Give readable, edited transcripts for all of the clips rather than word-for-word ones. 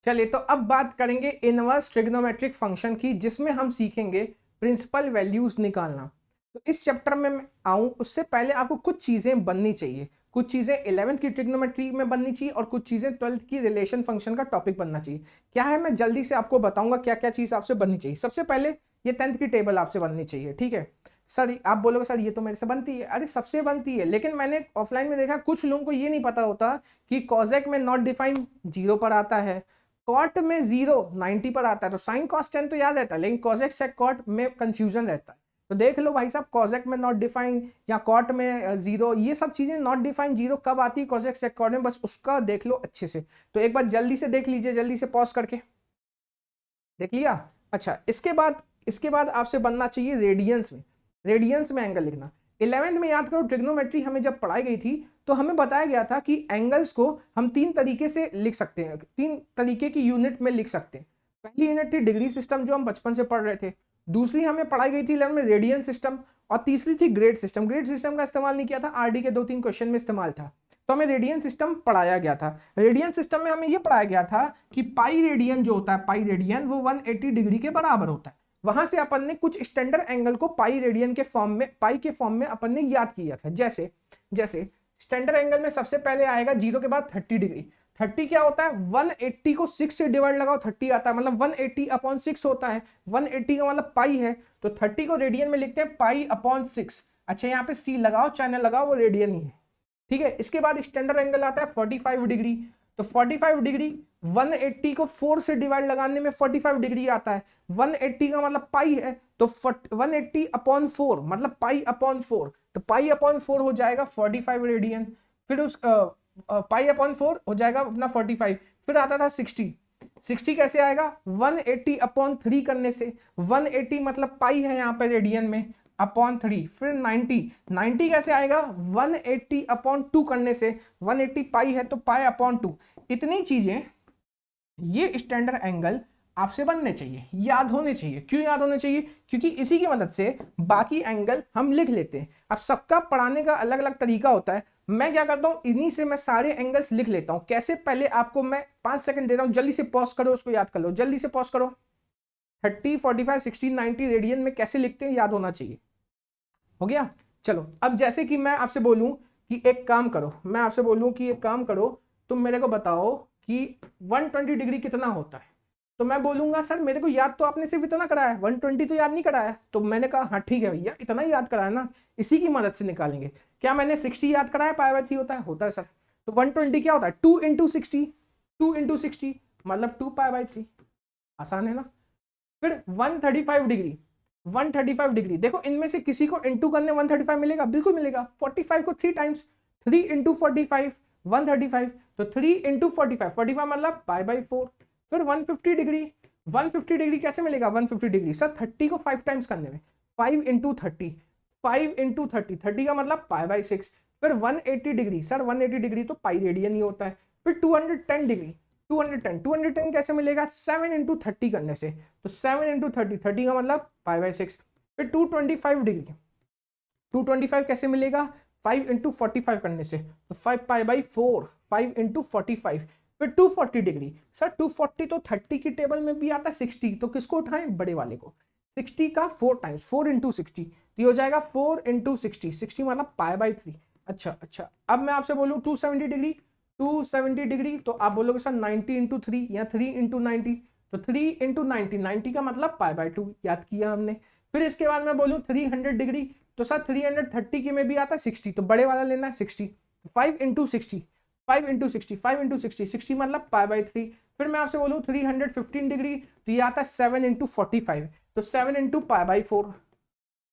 चलिए तो अब बात करेंगे इनवर्स ट्रिग्नोमेट्रिक फंक्शन की, जिसमें हम सीखेंगे प्रिंसिपल वैल्यूज निकालना। तो इस चैप्टर में मैं आऊं उससे पहले आपको कुछ चीजें बननी चाहिए, कुछ चीजें 11th की ट्रिग्नोमेट्री में बननी चाहिए और कुछ चीजें 12th की रिलेशन फंक्शन का टॉपिक बनना चाहिए। क्या है, मैं जल्दी से आपको बताऊंगा क्या क्या चीज आपसे बननी चाहिए। सबसे पहले ये 10th की टेबल आपसे बननी चाहिए, ठीक है। सर आप बोलोगे सर ये तो मेरे से बनती है, अरे सबसे बनती है, लेकिन मैंने ऑफलाइन में देखा कुछ लोगों को ये नहीं पता होता कि कॉजेक में नॉट डिफाइन 0 पर आता है, कॉट में 0 90 पर आता है। तो साइन कॉस टेन तो याद रहता है, लेकिन कॉजेक सेक कॉट में कंफ्यूजन रहता है। तो देख लो भाई साहब, कॉजेक में नॉट डिफाइन या कॉट में 0, ये सब चीजें नॉट डिफाइन 0 कब आती है कॉजेक सेक कॉट में, बस उसका देख लो अच्छे से। तो एक बार जल्दी से देख लीजिए, जल्दी से पॉज करके देख लिया। अच्छा, इसके बाद आपसे बनना चाहिए रेडियंस में, रेडियंस में एंगल लिखना। 11th में याद करो ट्रिग्नोमेट्री हमें जब पढ़ाई गई थी तो हमें बताया गया था कि एंगल्स को हम 3 तरीके से लिख सकते हैं, 3 तरीके की यूनिट में लिख सकते हैं। पहली यूनिट थी डिग्री सिस्टम जो हम बचपन से पढ़ रहे थे, दूसरी हमें पढ़ाई गई थी 11 में रेडियन सिस्टम, और तीसरी थी ग्रेड सिस्टम। ग्रेड सिस्टम का इस्तेमाल नहीं किया था, आरडी के 2-3 क्वेश्चन में इस्तेमाल था। तो हमें रेडियन सिस्टम पढ़ाया गया था। रेडियन सिस्टम में हमें यह पढ़ाया गया था कि पाई रेडियन जो होता है, पाई रेडियन वो 180 डिग्री के बराबर होता है। वहां से अपन ने कुछ स्टैंडर्ड एंगल को पाई रेडियन के फॉर्म में, पाई के फॉर्म में अपन ने याद किया था। जैसे जैसे स्टैंडर्ड एंगल में सबसे पहले आएगा 0 के बाद 30 डिग्री। 30 क्या होता है, 180 को 6 से डिवाइड लगाओ 30 आता है, मतलब 180 अपॉन 6 होता है। 180 का मतलब पाई है, तो 30 को रेडियन में लिखते हैं पाई अपॉन 6। अच्छा, यहाँ पे सी लगाओ चाहे ना लगाओ, वो रेडियन ही है, ठीक है। इसके बाद स्टैंडर्ड एंगल आता है 45 डिग्री। तो 45 डिग्री 180 को 4 से डिवाइड लगाने में 45 डिग्री आता है। 180 का मतलब पाई है, तो 180 अपॉन 4 मतलब पाई अपॉन 4, तो पाई अपॉन 4 हो जाएगा 45 रेडियन। फिर उस पाई अपॉन 4 हो जाएगा अपना 45। फिर आता था 60। 60 कैसे आएगा, 180 अपॉन 3 करने से, 180 मतलब पाई है यहाँ पे रेडियन में, अपॉन 3। फिर 90, 90 कैसे आएगा, 180 अपॉन 2 करने से, 180 पाई है तो पाई अपॉन 2। इतनी चीजें, ये स्टैंडर्ड एंगल आपसे बनने चाहिए, याद होने चाहिए। क्यों याद होने चाहिए, क्योंकि इसी की मदद से बाकी एंगल हम लिख लेते हैं। अब सबका पढ़ाने का अलग अलग तरीका होता है, मैं क्या करता हूं, इन्हीं से मैं सारे एंगल्स लिख लेता हूं। कैसे, पहले आपको मैं 5 सेकंड दे रहा हूं, जल्दी से पॉज करो, उसको याद कर लो, जल्दी से पॉज करो। 30, 45, 60, 90 रेडियन में कैसे लिखते हैं याद होना चाहिए। हो गया। चलो, अब जैसे कि मैं आपसे बोलूं कि एक काम करो, मैं आपसे बोलूं कि एक काम करो, तुम मेरे को बताओ कि 120 डिग्री कितना होता है। तो मैं बोलूंगा सर मेरे को याद तो आपने सिर्फ इतना कराया है, 120 तो याद नहीं कराया। तो मैंने कहा हाँ ठीक है भैया, इतना ही याद कराया ना, इसी की मदद से निकालेंगे। क्या मैंने 60 याद कराया, पाई बाई 3 होता है सर। तो 120 क्या होता है, 2 इंटू 60, 2 इंटू 60 मतलब 2 पाई बाई 3। आसान है ना। फिर 135 डिग्री, 135 डिग्री, देखो इनमें से किसी को इंटू करने 135 मिलेगा, बिल्कुल मिलेगा। 45 को 3 टाइम्स, 3 इंटू 45 135, तो 3 इंटू 45, 45 मतलब पाई बाई 4। फिर 150 डिग्री, 150 डिग्री कैसे मिलेगा, 150 डिग्री सर 30 को 5 टाइम्स करने में, 5 इंटू 30, 5 इंटू 30, 30 का मतलब पाई बाई 6। फिर 180 डिग्री, सर 180 डिग्री तो पाई रेडियन ही होता है। फिर 210 डिग्री, 210 कैसे मिलेगा, 7 इंटू 30 करने से, तो 7 इंटू 30, 30 का मतलब पाई बाई 6। फिर 225 डिग्री, 225 कैसे मिलेगा, 5 इंटू 45 करने से, तो 5 पाई बाई 4, 5 इंटू 45। फिर 240 डिग्री, सर 240 तो 30 की टेबल में भी आता है 60, तो किसको उठाएं, बड़े वाले को। 60 का 4 टाइम्स, 4 इंटू 60, तो ये हो जाएगा 4 इंटू 60, 60 मतलब पाई बाई 3। अच्छा, अब मैं आपसे बोलूं 270 डिग्री, 270 डिग्री तो आप बोलोगे सर 90 इंटू 3 या 3 इंटू 90, तो 3 इंटू 90, 90 का मतलब पाई बाई 2 याद किया हमने। फिर इसके बाद मैं बोलूं 300 डिग्री, तो सर 330 की में भी आता है 60, तो बड़े वाला लेना है 60, 5 इंटू 60, 5 इंटू 60, 5 इंटू 60, 60 मतलब पाई बाई 3। फिर मैं आपसे बोलूं 315 डिग्री, तो ये आता है 7 इंटू 45, तो 7 इंटू पाई बाई 4।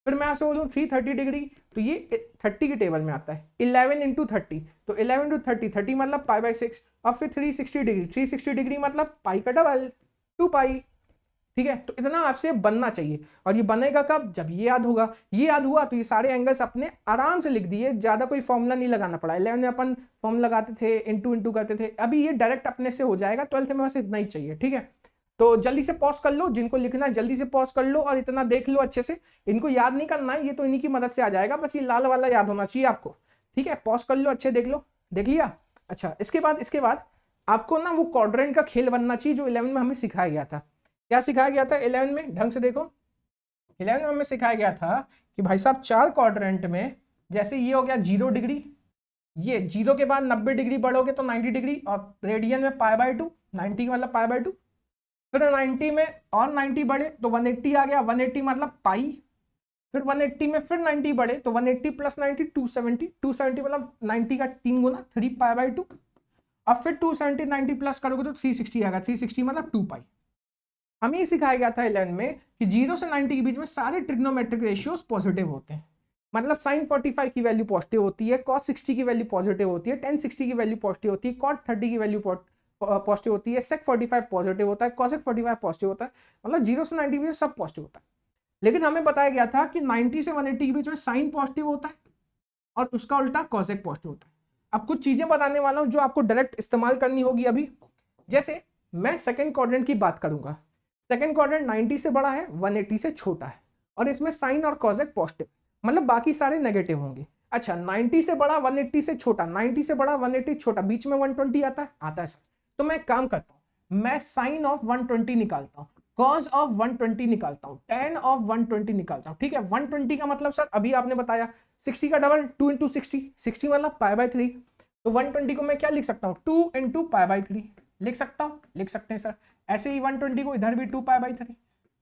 फिर मैं आपसे बोलूं 330 डिग्री, तो ये 30 की टेबल में आता है 11 इंटू 30, तो 11 इंटू 30, 30 मतलब पाई बाई 6। और फिर 360 डिग्री, 360 डिग्री मतलब पाई का डबल, 2 पाई, ठीक है। तो इतना आपसे बनना चाहिए, और ये बनेगा कब, जब ये याद होगा। ये याद हुआ तो ये सारे एंगल्स अपने आराम से लिख दिए, ज्यादा कोई फॉर्मूला नहीं लगाना पड़ा। 11 में अपन फॉर्मूला लगाते थे, इंटू इंटू करते थे, अभी ये डायरेक्ट अपने से हो जाएगा। 12th में बस इतना ही चाहिए, ठीक है। तो जल्दी से पॉज कर लो, जिनको लिखना है जल्दी से पॉज कर लो, और इतना देख लो अच्छे से। इनको याद नहीं करना है, ये तो इन्हीं की मदद से आ जाएगा, बस ये लाल वाला याद होना चाहिए आपको, ठीक है। पॉज कर लो, अच्छे देख लो, देख लिया। अच्छा, इसके बाद आपको ना वो क्वाड्रेंट का खेल बनना चाहिए जो 11 में हमें सिखाया गया था। क्या सिखाया गया था 11 में, ढंग से देखो। 11 में हमें सिखाया गया था कि भाई साहब 4 क्वाड्रेंट में, जैसे ये हो गया 0 डिग्री, ये 0 के बाद 90 डिग्री बढ़ोगे तो 90 डिग्री, और रेडियन में π/2, 90 का मतलब π/2, फिर 90 में और 90 बढ़े तो 180 आ गया, 180 मतलब पाई, फिर 180 में फिर 90 बढ़े तो 180 प्लस 90 270, 270 मतलब 90 का 3 गुना 3π/2, अब फिर 270 90 प्लस करोगे तो 360 आएगा, 360 मतलब 2 पाई। हमें ये सिखाया गया था 11 में कि 0 से 90 के बीच में सारे ट्रिग्नोमेट्रिक रेशियोज पॉजिटिव होते हैं, मतलब sin 45 की वैल्यू पॉजिटिव होती है, cos 60 की वैल्यू पॉजिटिव होती है, tan 60 की वैल्यू पॉजिटिव होती है, cot 30 की वैल्यू पॉजिटिव होती है, sec 45 पॉजिटिव होता है, cosec 45 पॉजिटिव होता है, मतलब 0 से 90 के बीच सब पॉजिटिव होता है। लेकिन हमें बताया गया था कि 90 से 180 के बीच में साइन पॉजिटिव होता है और उसका उल्टा कॉसेक पॉजिटिव होता है। अब कुछ चीजें बताने वाला हूं जो आपको डायरेक्ट इस्तेमाल करनी होगी अभी। जैसे मैं सेकंड क्वाड्रेंट की बात करूंगा, सेकंड क्वाड्रेंट 90 से बड़ा है, 180 से छोटा है, और इसमें साइन और कॉसेक पॉजिटिव, मतलब बाकी सारे नेगेटिव होंगे। अच्छा 90 से बड़ा 180 से छोटा, 90 से बड़ा 180 छोटा, बीच में 120 आता है, आता है सर। तो मैं एक काम करता हूं, मैं साइन ऑफ 120 निकालता हूं, cos ऑफ 120 निकालता हूं, tan ऑफ 120 निकालता हूं, ठीक है। 120 का मतलब सर अभी आपने बताया 60 का डबल 2 इंटू 60, 60 मतलब π/3, तो 120 को मैं क्या लिख सकता हूं, 2 इंटू π/3 लिख सकता हूं, लिख सकते हैं सर। ऐसे ही 120 को इधर भी 2π/3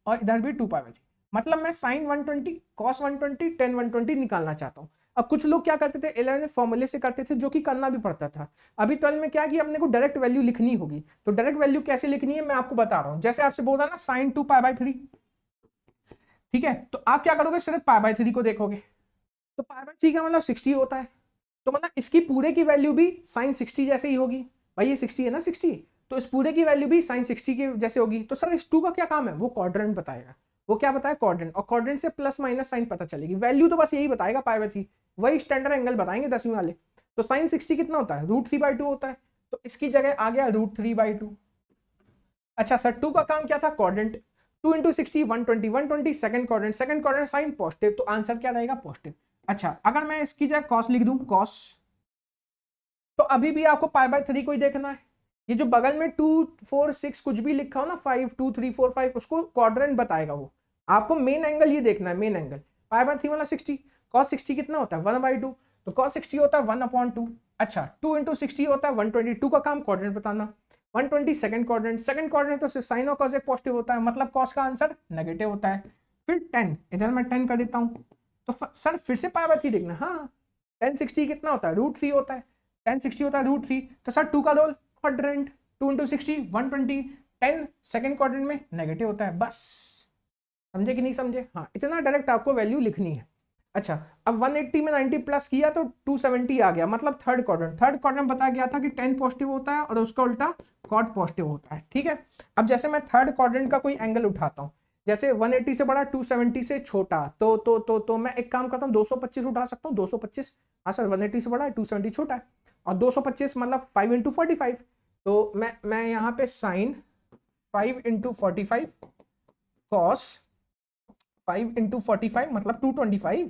और इधर भी 2π/3, मतलब मैं साइन 120 cos 120 tan 120 निकालना चाहता हूं। अब कुछ लोग क्या करते थे 11 में फॉर्मूले से करते थे, जो कि करना भी पड़ता था। अभी 12 में क्या कि अपने को डायरेक्ट वैल्यू लिखनी होगी, तो डायरेक्ट वैल्यू कैसे लिखनी है मैं आपको बता रहा हूं। जैसे आपसे बोल रहा ना साइन 2π/3, ठीक है, तो आप क्या करोगे, सिर्फ π/3 को देखोगे, तो π/3 का मतलब 60 होता है, तो मतलब इसकी पूरे की वैल्यू भी साइन 60 जैसे ही होगी। भाई ये 60 है ना, 60, तो इस पूरे की वैल्यू भी साइन 60 के जैसे होगी। तो सर इस 2 का क्या काम है, वो क्वाड्रेंट बताएगा। वो क्या बताया, क्वाड्रेंट, और क्वाड्रेंट से प्लस माइनस साइन पता चलेगी, वैल्यू तो बस यही बताएगा π/3, वही स्टैंडर्ड एंगल बताएंगे 10वीं वाले। तो साइन 60 कितना होता है, √3/2 होता है, तो इसकी जगह आ गया √3/2। अच्छा सर 2 का काम क्या था, quadrant, 2 into 60 120, 120 second quadrant sine positive, तो आंसर क्या रहेगा, पॉजिटिव। अच्छा अगर मैं इसकी जगह कॉस लिख दूं, कॉस, तो अभी भी आपको π/3 को ही देखना है। ये जो बगल में 2 4 6 कुछ भी लिखा हो ना, 5 2 3 4 5, उसको क्वाड्रेंट बताएगा वो। आपको मेन एंगल ये देखना है, मेन एंगल। π/3 वाला 60, cos 60 कितना होता है 1/2, तो cos 60 होता है 1/2। अच्छा 2 इंटू 60 होता है 122 का काम क्वाड्रेंट बताना, 120 सेकंड क्वाड्रेंट तो सिर्फ साइन और कॉसेक पॉजिटिव होता है, मतलब cos का आंसर नेगेटिव होता है। फिर 10, इधर मैं 10 कर देता हूँ, तो सर फिर से π/3 देखना, हाँ 10 60 कितना होता है √3 होता है, 10 60 होता है √3, तो सर 2 का role quadrant, 2 into 60 120, 10 second quadrant में नेगेटिव होता है, बस। समझे कि नहीं समझे, हाँ इतना डायरेक्ट आपको वैल्यू लिखनी है। अच्छा अब 180 में 90 प्लस किया तो 270 आ गया, मतलब थर्ड क्वाड्रेंट बताया गया था कि 10 पॉजिटिव होता है और उसका उल्टा कॉट पॉजिटिव होता है, ठीक है। अब जैसे मैं थर्ड क्वाड्रेंट का कोई एंगल उठाता हूँ, जैसे 180 से बड़ा 270 से छोटा, तो मैं एक काम करता हूँ 225 उठा सकता हूँ, 225, हाँ सर 180 से बड़ा है 270 छोटा है, और 225 मतलब 5 इंटू 45, तो मैं यहाँ पे साइन 5 इंटू 45 कॉस 5 इंटू 45 मतलब 225,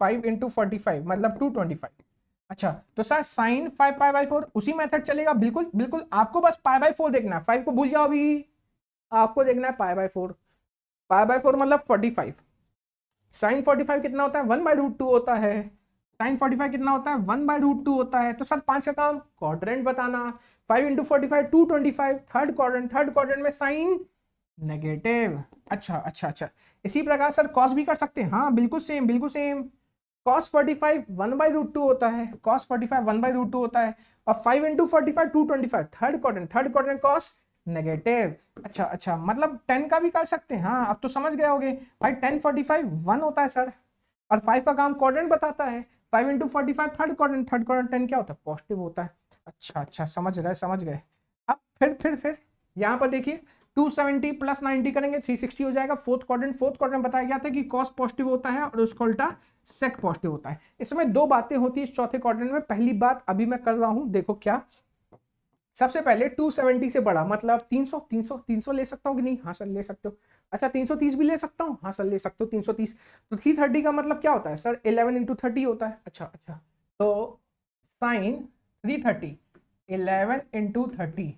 5 इंटू 45 मतलब 225। अच्छा तो सर साइन 5π/4 उसी मेथड चलेगा, बिल्कुल बिल्कुल, आपको बस π/4 देखना है, 5 को भूल जाओ अभी, आपको देखना है π/4, π/4 मतलब 45, साइन 45 कितना होता है 1/√2 होता है, साइन 45 कितना होता है 1/√2 होता है, तो सर 5 का काम क्वाड्रेंट बताना, 5 इंटू 45 225, थर्ड क्वाड्रेंट में साइन नेगेटिव। अच्छा इसी प्रकार सर कॉस भी कर सकते हैं, हाँ बिल्कुल सेम, cos 45 1/√2 होता है, cos 45 1/√2 होता है, और 5 into 45 225, third quadrant cos negative. अच्छा मतलब 10 का भी कर सकते हैं, हाँ अब तो समझ गए होगे भाई, 10 45 1 होता है सर, और 5 का काम क्वाड्रेंट बताता है, 5 इंटू 45 थर्ड क्वाड्रेंट 10 क्या होता है, पॉजिटिव होता है। अच्छा समझ गए। अब फिर यहाँ पर देखिए 270 प्लस 90 करेंगे 360 हो जाएगा। फोर्थ क्वाड्रेंट बताया गया था कि कॉस पॉजिटिव होता है और उसका उल्टा सेक पॉजिटिव होता है। इसमें दो बातें होती है इस चौथे क्वाड्रेंट में। पहली बात अभी मैं कर रहा हूं, देखो क्या, सबसे पहले 270 से बड़ा मतलब 300 ले सकता हूं कि नहीं, हाँ सर ले सकते हो। अच्छा 330 भी ले सकता हूं, हाँ सर ले सकते हो 330। तो 330 का मतलब क्या होता है सर 11 इंटू 30 होता है। अच्छा तो sine 330 11 into 30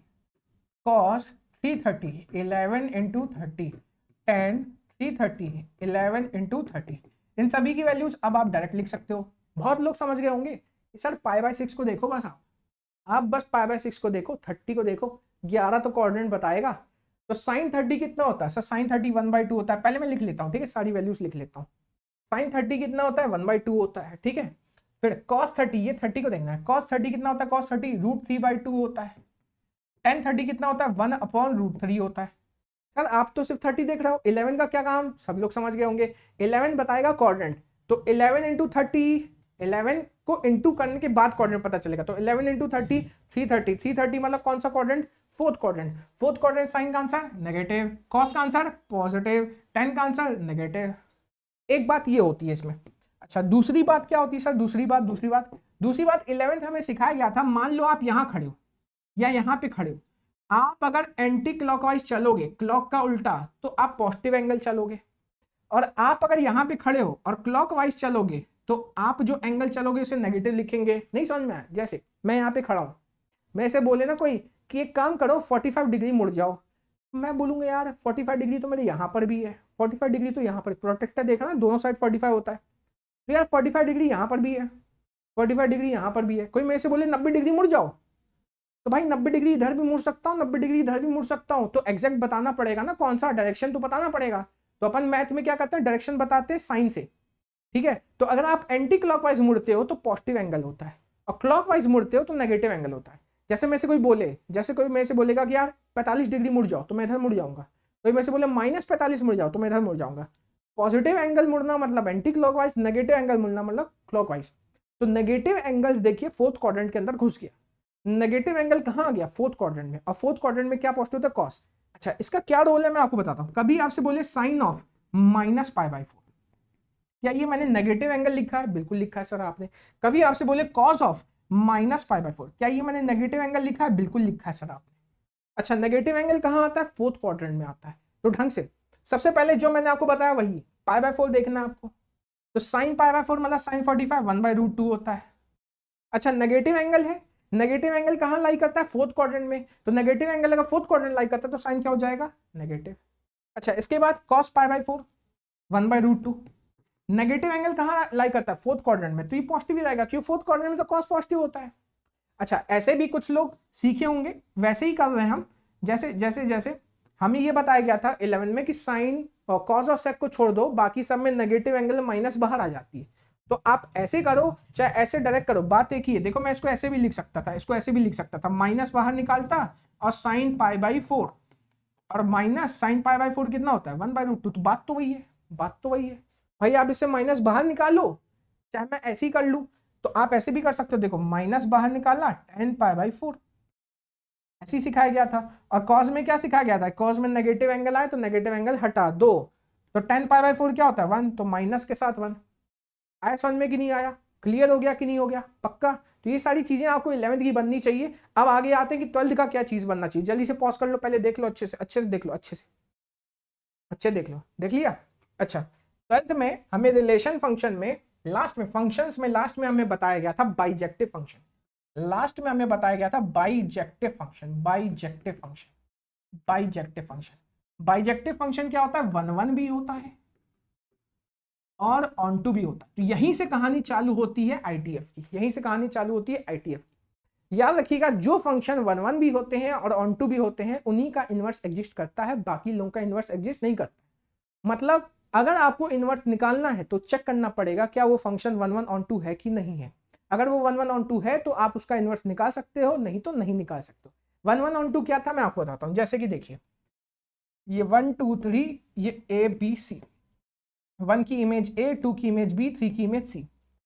cos 330, 11 into 30 tan 330, 11 into 30। इन सभी की वैल्यूज अब आप डायरेक्ट लिख सकते हो। बहुत लोग समझ गए होंगे सर π/6 को देखो, बस आप बस π/6 को देखो, 30 को देखो, 11 तो कोऑर्डिनेट बताएगा। तो साइन 30 कितना होता है सर? साइन 30 1/2 होता है। पहले मैं लिख लेता हूँ, ठीक है, सारी वैल्यूज लिख लेता हूँ। साइन 30 कितना होता है? 1/2 होता है, ठीक है। फिर कॉस 30, ये 30 को देखना है, कॉस 30 कितना होता है? कॉस 30 √3/2 होता है। टेन 30 कितना होता है? 1/√3 होता है। सर आप तो सिर्फ 30 देख रहे हो, 11 का क्या काम? सब लोग समझ गए होंगे, 11 बताएगा कोऑर्डिनेट। तो 11 इंटू 30, 11 को इंटू करने के बाद कोऑर्डिनेट पता चलेगा। तो 11 इंटू 30 330, 330 मतलब कौन सा coordinate? Fourth coordinate. Fourth coordinate sine का आंसर नेगेटिव, कॉस का आंसर पॉजिटिव, टेन का आंसर नेगेटिव। एक बात ये होती है इसमें। अच्छा दूसरी बात क्या होती है सर? दूसरी बात 11th हमें सिखाया गया था, मान लो आप यहां खड़े हो या यहां पे खड़े हो, आप अगर एंटी क्लॉकवाइज चलोगे, क्लॉक का उल्टा, तो आप पॉजिटिव एंगल चलोगे। और आप अगर यहां पे खड़े हो और क्लॉकवाइज चलोगे, तो आप जो एंगल चलोगे उसे नेगेटिव लिखेंगे। नहीं समझ में आया? जैसे मैं यहाँ पे खड़ा हूं, मैं ऐसे बोले ना कोई कि एक काम करो 45 डिग्री मुड़ जाओ, मैं बोलूंगा यार 45 डिग्री तो मेरे यहाँ पर भी है, 45 डिग्री तो यहाँ पर, प्रोटेक्टर देखा ना, दोनों साइड 45 होता है, तो यार 45 डिग्री यहाँ पर भी है, 45 डिग्री यहाँ पर भी है। कोई मेरे से बोले 90 डिग्री मुड़ जाओ, तो भाई 90 डिग्री इधर भी मुड़ सकता हूँ, 90 डिग्री इधर भी मुड़ सकता हूँ। तो एग्जैक्ट बताना पड़ेगा ना, कौन सा डायरेक्शन तो बताना पड़ेगा। तो अपन मैथ में क्या करते हैं? डायरेक्शन बताते हैं साइन से, ठीक है। तो अगर आप एंटी क्लॉकवाइज मुड़ते हो तो पॉजिटिव एंगल होता है, और क्लॉकवाइज मुड़ते हो तो नेगेटिव एंगल होता है। जैसे मेरे से कोई बोले, जैसे कोई मेरे से बोलेगा कि यार 45 डिग्री मुड़ जाओ, तो मैं इधर मुड़ जाऊंगा। कोई मेरे से बोले -45 मुड़ जाओ, तो मैं इधर मुड़ जाऊंगा। पॉजिटिव एंगल मुड़ना मतलब एंटी क्लॉकवाइज, नेगेटिव एंगल मुड़ना मतलब क्लॉकवाइज। तो नेगेटिव एंगल्स देखिए फोर्थ क्वाड्रेंट के अंदर घुस गया। नेगेटिव एंगल कहाँ आ गया? फोर्थ क्वाड्रेंट में। और फोर्थ क्वाड्रेंट में क्या पॉजिटिव होता है? कॉस। अच्छा इसका क्या रोल है मैं आपको बताता हूँ। कभी आपसे बोले साइन ऑफ -π/4, क्या ये मैंने नेगेटिव एंगल लिखा है? बिल्कुल लिखा है सर आपने। कभी आपसे बोले कॉस ऑफ -π/4, क्या ये मैंने नेगेटिव एंगल लिखा है? बिल्कुल लिखा है सर आपने। अच्छा नेगेटिव एंगल कहाँ आता है? फोर्थ क्वाड्रेंट में आता है। तो ढंग से सबसे पहले जो मैंने आपको बताया वही π/4 देखना है आपको। तो साइन π/4 मतलब साइन 45 1/√2 होता है। अच्छा नेगेटिव एंगल है, नेगेटिव एंगल कहाँ लाई करता है? फोर्थ क्वाड्रेंट में। तो नेगेटिव एंगल अगर फोर्थ क्वाड्रेंट लाई करता है तो साइन क्या हो जाएगा? नेगेटिव। अच्छा इसके बाद cos π/4 1/√2। नेगेटिव एंगल कहाँ लाई करता है? फोर्थ क्वाड्रेंट में, तो ये पॉजिटिव ही रहेगा, क्यों? फोर्थ क्वाड्रेंट में तो cos पॉजिटिव होता है। अच्छा ऐसे भी कुछ लोग सीखे होंगे, वैसे ही कर रहे हैं हम। जैसे जैसे जैसे हमें ये बताया गया था 11 में कि साइन और कॉस और सेक को छोड़ दो, बाकी सब में नेगेटिव एंगल माइनस बाहर आ जाती है। तो आप ऐसे करो चाहे ऐसे डायरेक्ट करो, बात एक ही है। देखो मैं इसको ऐसे भी लिख सकता था, इसको ऐसे भी लिख सकता था, माइनस बाहर निकालता और साइन π/4, और माइनस साइन π/4 कितना होता है? 1/√2। तो बात तो वही है, बात तो वही है भाई। आप इससे माइनस बाहर निकालो, चाहे मैं ऐसे ही कर लूं, तो आप ऐसे भी कर सकते हो। देखो माइनस बाहर निकाला, tan π/4, ऐसे ही सिखाया गया था। और कॉस में क्या सिखाया गया था? कॉस में नेगेटिव एंगल आए तो नेगेटिव एंगल हटा दो, तो tan π/4 क्या होता है? 1, तो माइनस के साथ 1। आया समझ में कि नहीं आया? क्लियर हो गया कि नहीं हो गया? पक्का? तो ये सारी चीजें आपको 11th की बननी चाहिए। अब आगे आते हैं कि 12th का क्या चीज बनना चाहिए। जल्दी से पॉज कर लो, पहले देख लो अच्छे से देख लो, अच्छे देख लो, देख लिया? अच्छा 12th में हमें रिलेशन फंक्शन में लास्ट में, फंक्शंस में लास्ट में हमें बताया गया था बाइजेक्टिव फंक्शन। लास्ट में हमें बताया गया था bijective function, bijective function, bijective function. Bijective function क्या होता है? 1/1 भी होता है और ऑन टू भी होता है। तो यहीं से कहानी चालू होती है आईटीएफ की, यहीं से कहानी चालू होती है आईटीएफ की। याद रखिएगा जो फंक्शन 1/1 भी होते हैं और ऑन टू भी होते हैं, उन्हीं का इनवर्स एग्जिस्ट करता है, बाकी लोगों का इनवर्स एग्जिस्ट नहीं करता। मतलब अगर आपको इनवर्स निकालना है तो चेक करना पड़ेगा क्या वो फंक्शन 1/1 ऑन टू है कि नहीं है। अगर वो 1/1 ऑन टू है तो आप उसका इनवर्स निकाल सकते हो, नहीं तो नहीं निकाल सकते हो। 1/1 ऑन टू क्या था मैं आपको बताता हूं। जैसे कि देखिए ये 1 2 3, ये ABC, 1 की इमेज A, 2 की इमेज B, 3 की इमेज C।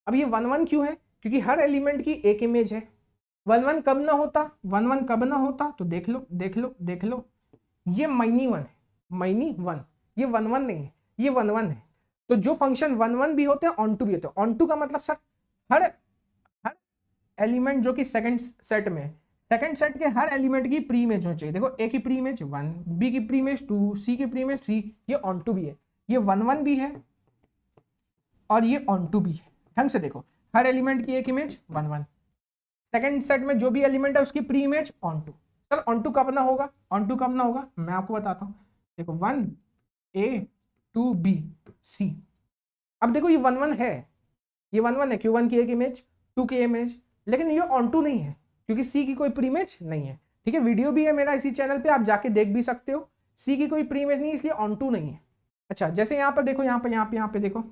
अब ये 1/1 क्यों है? क्योंकि हर एलिमेंट की एक इमेज है। 1/1 कब ना होता? 1/1 कब ना होता? तो देख लो देख लो देख लो, ये माइनी 1 है, माइनी 1, ये 1/1 नहीं है, ये 1/1 है। तो जो फंक्शन 1/1 भी होते हैं ऑन टू भी होते हैं। ऑन टू का मतलब सर हर हर एलिमेंट जो कि सेकंड सेट में, सेकंड सेट के हर एलिमेंट की प्री इमेज होनी चाहिए। देखो ए की प्री इमेज 1, बी की प्री इमेज 2, सी की प्री इमेज 3, ये ऑन टू भी है, ये 1/1 भी है और ये ऑन टू भी है। ढंग से देखो, हर एलिमेंट की एक इमेज 1/1, सेकंड सेट में जो भी एलिमेंट है उसकी pre image onto. Sir onto कब ना होगा, ऑन टू कब ना होगा, मैं आपको बताता हूँ। देखो 1A 2B C। अब देखो ये 1 1 है, ये 1 1 है, Q1 की एक इमेज, 2 की इमेज, लेकिन ये ऑन टू नहीं है क्योंकि C की कोई प्री इमेज नहीं है। ठीक है, वीडियो भी है मेरा इसी चैनल पे, आप जाके देख भी सकते हो। C की कोई प्री इमेज नहीं, इसलिए ऑन टू नहीं है। अच्छा, जैसे यहाँ पर देखो, यहाँ पे देखो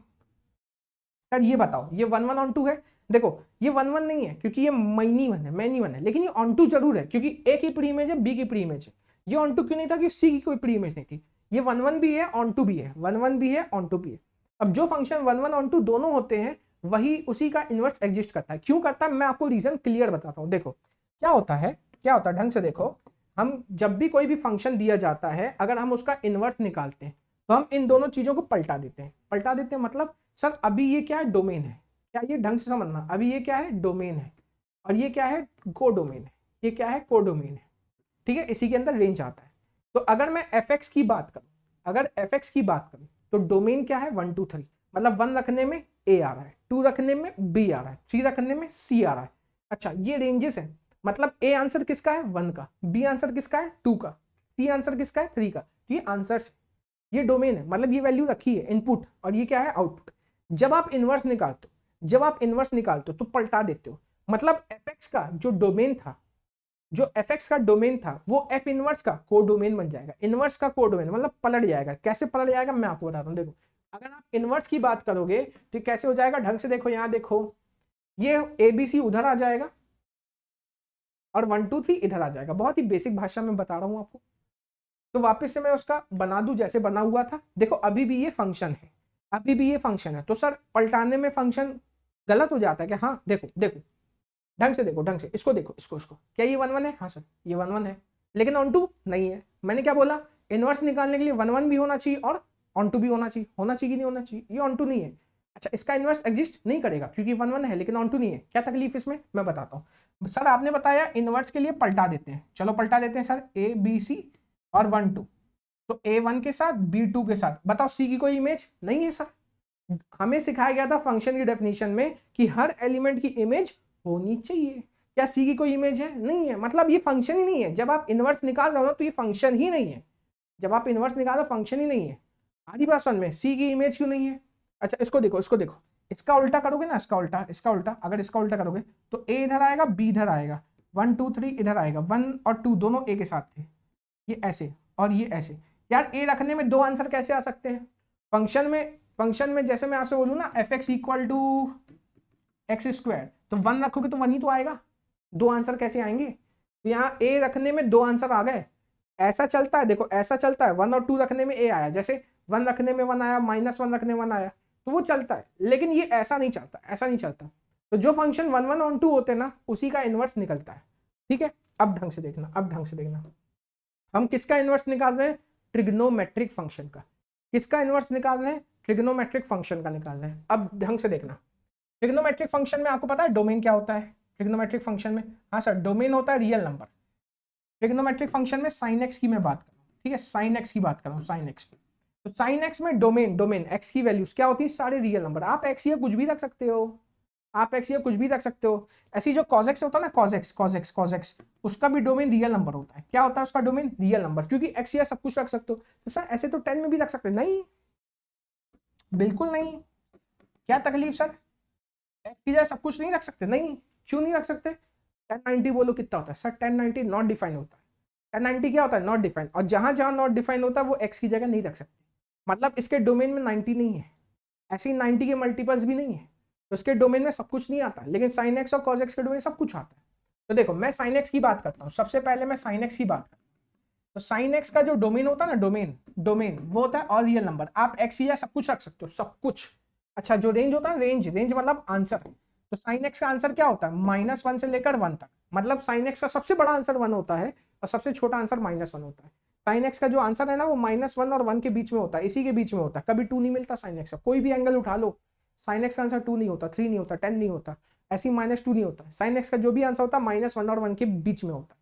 सर, ये बताओ ये 1 1 ऑन टू है। देखो ये 1 1 नहीं है क्योंकि ये मैनी वन है, लेकिन ये ऑन टू जरूर है क्योंकि ए की प्री इमेज है, बी की प्री इमेज है। ये ऑन टू क्यों नहीं था कि सी की कोई प्री इमेज नहीं थी। ये 1 1 भी है, ऑन टू भी है, 1 1 भी है, ऑन टू भी है। अब जो फंक्शन 1 1 ऑन टू दोनों होते हैं वही उसी का इनवर्स एग्जिस्ट करता है। क्यों करता है मैं आपको रीजन क्लियर बताता हूँ। देखो क्या होता है, क्या होता है ढंग से देखो। हम जब भी कोई भी फंक्शन दिया जाता है, अगर हम उसका इनवर्स निकालते हैं तो हम इन दोनों चीजों को पलटा देते हैं। पलटा देते हैं मतलब सर अभी ये क्या है, डोमेन है। क्या ये ढंग से समझना, अभी ये क्या है, डोमेन है, और ये क्या है, को डोमेन है। ये क्या है, को डोमेन है। ठीक है, इसी के अंदर रेंज आता है। तो अगर मैं fx की बात करूं, अगर fx की बात करूं तो डोमेन क्या है, 1 2 3। मतलब 1 रखने में a आ रहा है, 2 रखने में b आ रहा है, 3 रखने में c आ रहा है। अच्छा, ये रेंजेस है, मतलब a आंसर किसका है, 1 का, b आंसर किसका है, 2 का, c आंसर किसका है, 3 का। तो ये आंसर्स, ये डोमेन है, मतलब ये वैल्यू रखी है इनपुट, और ये क्या है, आउटपुट। जब आप इनवर्स निकालते हो, जब आप इनवर्स निकालते हो तो पलटा देते हो। मतलब fx का जो डोमेन था, जो fx का डोमेन था वो f इनवर्स का को डोमेन बन जाएगा। इनवर्स का को डोमेन मतलब पलट जाएगा। कैसे पलट जाएगा मैं आपको बताता हूँ। देखो अगर आप इनवर्स की बात करोगे तो कैसे हो जाएगा, ढंग से देखो, यहाँ देखो, ये ABC उधर आ जाएगा और 1 2 3 इधर आ जाएगा। बहुत ही बेसिक भाषा में बता रहा हूँ आपको। तो वापस से मैं उसका बना दूं जैसे बना हुआ था। देखो अभी भी ये फंक्शन है, अभी भी ये फंक्शन है, तो सर पलटाने में फंक्शन गलत हो जाता है क्या? हाँ देखो देखो, ढंग से देखो, ढंग से इसको देखो, इसको क्या ये 1 1 है? हाँ सर ये 1 1 है, लेकिन ऑन टू नहीं है। मैंने क्या बोला, इनवर्स निकालने के लिए 1 1 भी होना चाहिए और ऑन टू भी होना चाहिए। होना चाहिए कि नहीं होना चाहिए? ये ऑन टू नहीं है। अच्छा, इसका इनवर्स एग्जिस्ट नहीं करेगा क्योंकि 1 1 है लेकिन ऑन टू नहीं है। क्या तकलीफ इसमें, मैं बताता हूँ। सर आपने बताया इनवर्स के लिए पलटा देते हैं, चलो पलटा देते हैं सर, ABC और 1 2। तो A1 के साथ B2 के साथ, बताओ C की कोई इमेज नहीं है सर। हमें सिखाया गया था फंक्शन की डेफिनेशन में कि हर एलिमेंट की इमेज होनी चाहिए। क्या C की कोई इमेज है? नहीं है, मतलब ये फंक्शन ही नहीं है। जब आप इनवर्स निकाल रहे हो तो ये फंक्शन ही नहीं है। जब आप इनवर्स निकालो फंक्शन ही नहीं है। आधी बात समझ में, C की इमेज क्यों नहीं है? अच्छा इसको देखो, इसको देखो, इसका उल्टा करोगे ना, इसका उल्टा, इसका उल्टा, अगर इसका उल्टा करोगे तो A इधर आएगा, B इधर आएगा, 1 2 3 इधर आएगा, 1 और 2 दोनों A के साथ थे, ये ऐसे और ये ऐसे। यार A रखने में दो आंसर कैसे आ सकते हैं फंक्शन में जैसे मैं आपसे बोलूँ ना fx equal to x square, तो 1 रखोगे तो 1 ही तो आएगा। दो आंसर कैसे आएंगे? तो यहाँ A रखने में दो आंसर आ गए। ऐसा चलता है, देखो ऐसा चलता है, 1 और 2 रखने में A आया, जैसे 1 रखने में 1 आया, -1 रखने में 1 आया, तो वो चलता है। लेकिन ये ऐसा नहीं चलता, ऐसा नहीं चलता। तो जो फंक्शन 1 1 और 2 होते हैं ना, उसी का इनवर्स निकलता है। ठीक है, अब ढंग से देखना, अब ढंग से देखना, हम किसका इनवर्स निकाल रहे हैं? ट्रिग्नोमेट्रिक फंक्शन का। किसका इनवर्स निकाल रहे हैं? ट्रिग्नोमेट्रिक फंक्शन का निकाल रहे हैं। अब ढंग से देखना, ट्रिग्नोमेट्रिक फंक्शन में आपको पता है डोमेन क्या होता है? ट्रिग्नोमेट्रिक फंक्शन में, हाँ सर, डोमेन होता है रियल नंबर। ट्रिग्नोमेट्रिक फंक्शन में साइन एक्स की मैं बात कर रहा हूँ, ठीक है, साइन एक्स की बात कर रहा हूँ, साइन एक्स पे। तो साइन एक्स में डोमेन एक्स की वैल्यूज क्या होती है? सारे रियल नंबर। आप एक्स या कुछ भी रख सकते हो, आप एक्स या कुछ भी रख सकते हो। ऐसी जो कॉजेक्स होता है ना, कॉजेक्स, उसका भी डोमेन रियल नंबर होता है। क्या होता है उसका डोमेन? रियल नंबर, क्योंकि एक्स या सब कुछ रख सकते हो। तो सर ऐसे तो 10 में भी रख सकते हैं। नहीं, बिल्कुल नहीं। क्या तकलीफ सर, एक्स की जगह सब कुछ नहीं रख सकते? नहीं, क्यों नहीं रख सकते? 1090 बोलो कितना होता है सर? 1090 नॉट डिफाइन होता है। 1090 क्या होता है? Not define. और जहां जहां नॉट डिफाइन होता है वो एक्स की जगह नहीं रख सकते। मतलब इसके डोमेन में 90 नहीं है, ऐसे ही 90 के मल्टीपल्स भी नहीं है, तो उसके डोमेन में सब कुछ नहीं आता। लेकिन साइन एक्स और कॉस एक्स के डोमेन सब कुछ आता है। तो देखो मैं साइन एक्स की बात करता हूँ, सबसे पहले मैं साइन एक्स की बात करता हूँ। तो साइन एक्स का जो डोमेन होता है ना, डोमेन वो होता है ऑल रियल नंबर। आप एक्स या सब कुछ रख सकते हो, सब कुछ। अच्छा, जो रेंज होता है, रेंज मतलब आंसर। तो साइन एक्स का आंसर क्या होता है? -1 से लेकर 1 तक। मतलब साइन एक्स का सबसे बड़ा आंसर 1 होता है और सबसे छोटा आंसर -1 होता है। साइन एक्स का जो आंसर है ना, वो -1 और 1 के बीच में होता है, इसी के बीच में होता है। कभी 2 नहीं मिलता साइन एक्स का, कोई भी एंगल उठा लो, साइन एक्स का आंसर 2 नहीं होता, 3 नहीं होता, 10 नहीं होता, ऐसी -2 नहीं होता। साइन एक्स का जो भी आंसर होता है -1 और 1 के बीच में होता है।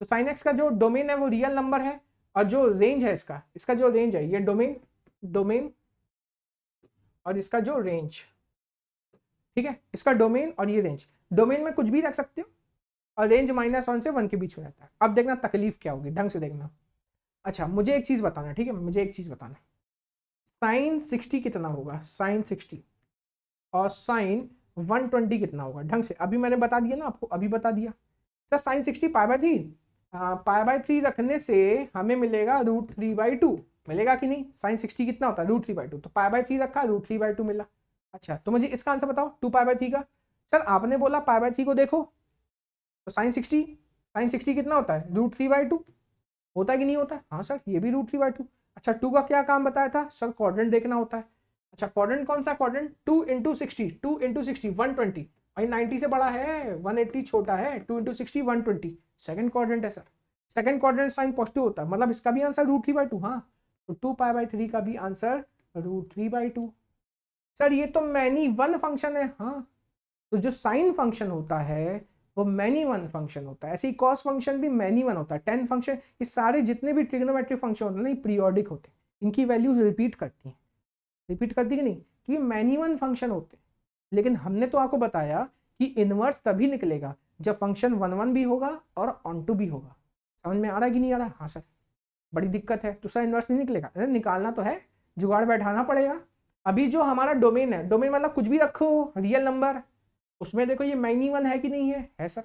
तो साइन एक्स का जो डोमेन है वो रियल नंबर है, और जो रेंज है इसका जो रेंज है, ये डोमेन और इसका जो रेंज, ठीक है, इसका डोमेन और ये रेंज। डोमेन में कुछ भी रख सकते हो, और रेंज -1 से 1 के बीच में रहता है। अब देखना तकलीफ क्या होगी, ढंग से देखना। अच्छा मुझे एक चीज बताना, ठीक है, मुझे एक चीज बताना, साइन 60 कितना होगा, साइन 60 और साइन 120 कितना होगा, ढंग से। अभी मैंने बता दिया ना आपको, अभी बता दिया सर। साइन 60 π/3, π/3 रखने से हमें मिलेगा √3/2, मिलेगा कि नहीं। साइन 60 कितना होता है, √3/2, तो π/3 रखा, √3/2 मिला। अच्छा तो मुझे इसका आंसर बताओ 2π/3 का। सर आपने बोला π/3 को देखो, तो साइन 60 कितना होता है, √3/2 होता है कि नहीं होता है। हाँ सर ये भी √3/2। अच्छा 2 का क्या काम बताया था सर, क्वाड्रेंट देखना होता है। अच्छा क्वाड्रेंट कौन सा क्वाड्रेंट, 2 × 60, 2 × 60 120, भाई 90 से बड़ा है, 180 छोटा है, 2 × 60 120, सेकंड क्वाड्रेंट है sir. Second quadrant sine positive होता है, मतलब इसका भी आंसर √3/2। हाँ तो 2π/3 का भी आंसर √3/2। सर ये तो मैनी वन फंक्शन है। हाँ तो जो साइन फंक्शन होता है वो मैनी वन फंक्शन होता है, ऐसे ही कॉस फंक्शन भी मैनी वन होता है, टेन फंक्शन, ये सारे जितने भी ट्रिग्नोमेट्रिक फंक्शन होते हैं ना, ये पीरियोडिक होते हैं, इनकी वैल्यूज रिपीट करती हैं, रिपीट करती कि नहीं, तो ये मैनी वन फंक्शन होते हैं। लेकिन हमने तो आपको बताया कि इनवर्स तभी निकलेगा जब फंक्शन 1 भी होगा और ऑन टू भी होगा। समझ में आ रहा है कि नहीं आ रहा है। हाँ सर बड़ी दिक्कत है, तो सर इनवर्स नहीं निकलेगा, अरे निकालना तो है, जुगाड़ बैठाना पड़ेगा। अभी जो हमारा डोमेन है, डोमेन मतलब कुछ भी रखो रियल नंबर, उसमें देखो ये मैनी वन है कि नहीं है सर।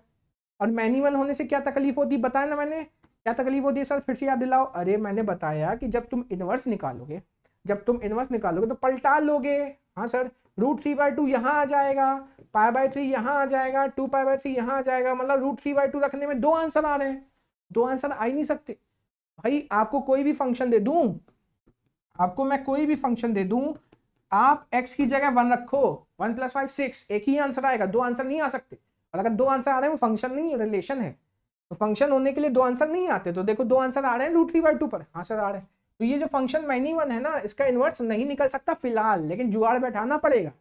और मैनी वन होने से क्या तकलीफ होती है बताया ना मैंने, क्या तकलीफ होती है सर, फिर से याद दिलाओ। अरे मैंने बताया कि जब तुम इनवर्स निकालोगे, जब तुम इनवर्स निकालोगे तो पलटा लोगे। हाँ सर √3/2 यहाँ आ जाएगा, π/3 यहाँ आ जाएगा, 2π/3 यहाँ आ जाएगा, मतलब √3/2 रखने में 2 आंसर आ रहे हैं, 2 आंसर आ ही नहीं सकते भाई। आपको कोई भी फंक्शन दे दूं, आपको मैं कोई भी फंक्शन दे दूं, आप x की जगह 1 रखो, 1 + 5 6, एक ही आंसर आएगा, 2 आंसर नहीं आ सकते। और अगर 2 आंसर आ रहे हैं वो फंक्शन नहीं रिलेशन है, तो फंक्शन होने के लिए 2 आंसर नहीं आते। तो देखो 2 आंसर आ रहे हैं √3/2 पर, हाँ सर आ रहे हैं। तो ये जो फंक्शन मैनी वन है ना, इसका इनवर्स नहीं निकल सकता फिलहाल, लेकिन जुगाड़ बैठाना पड़ेगा।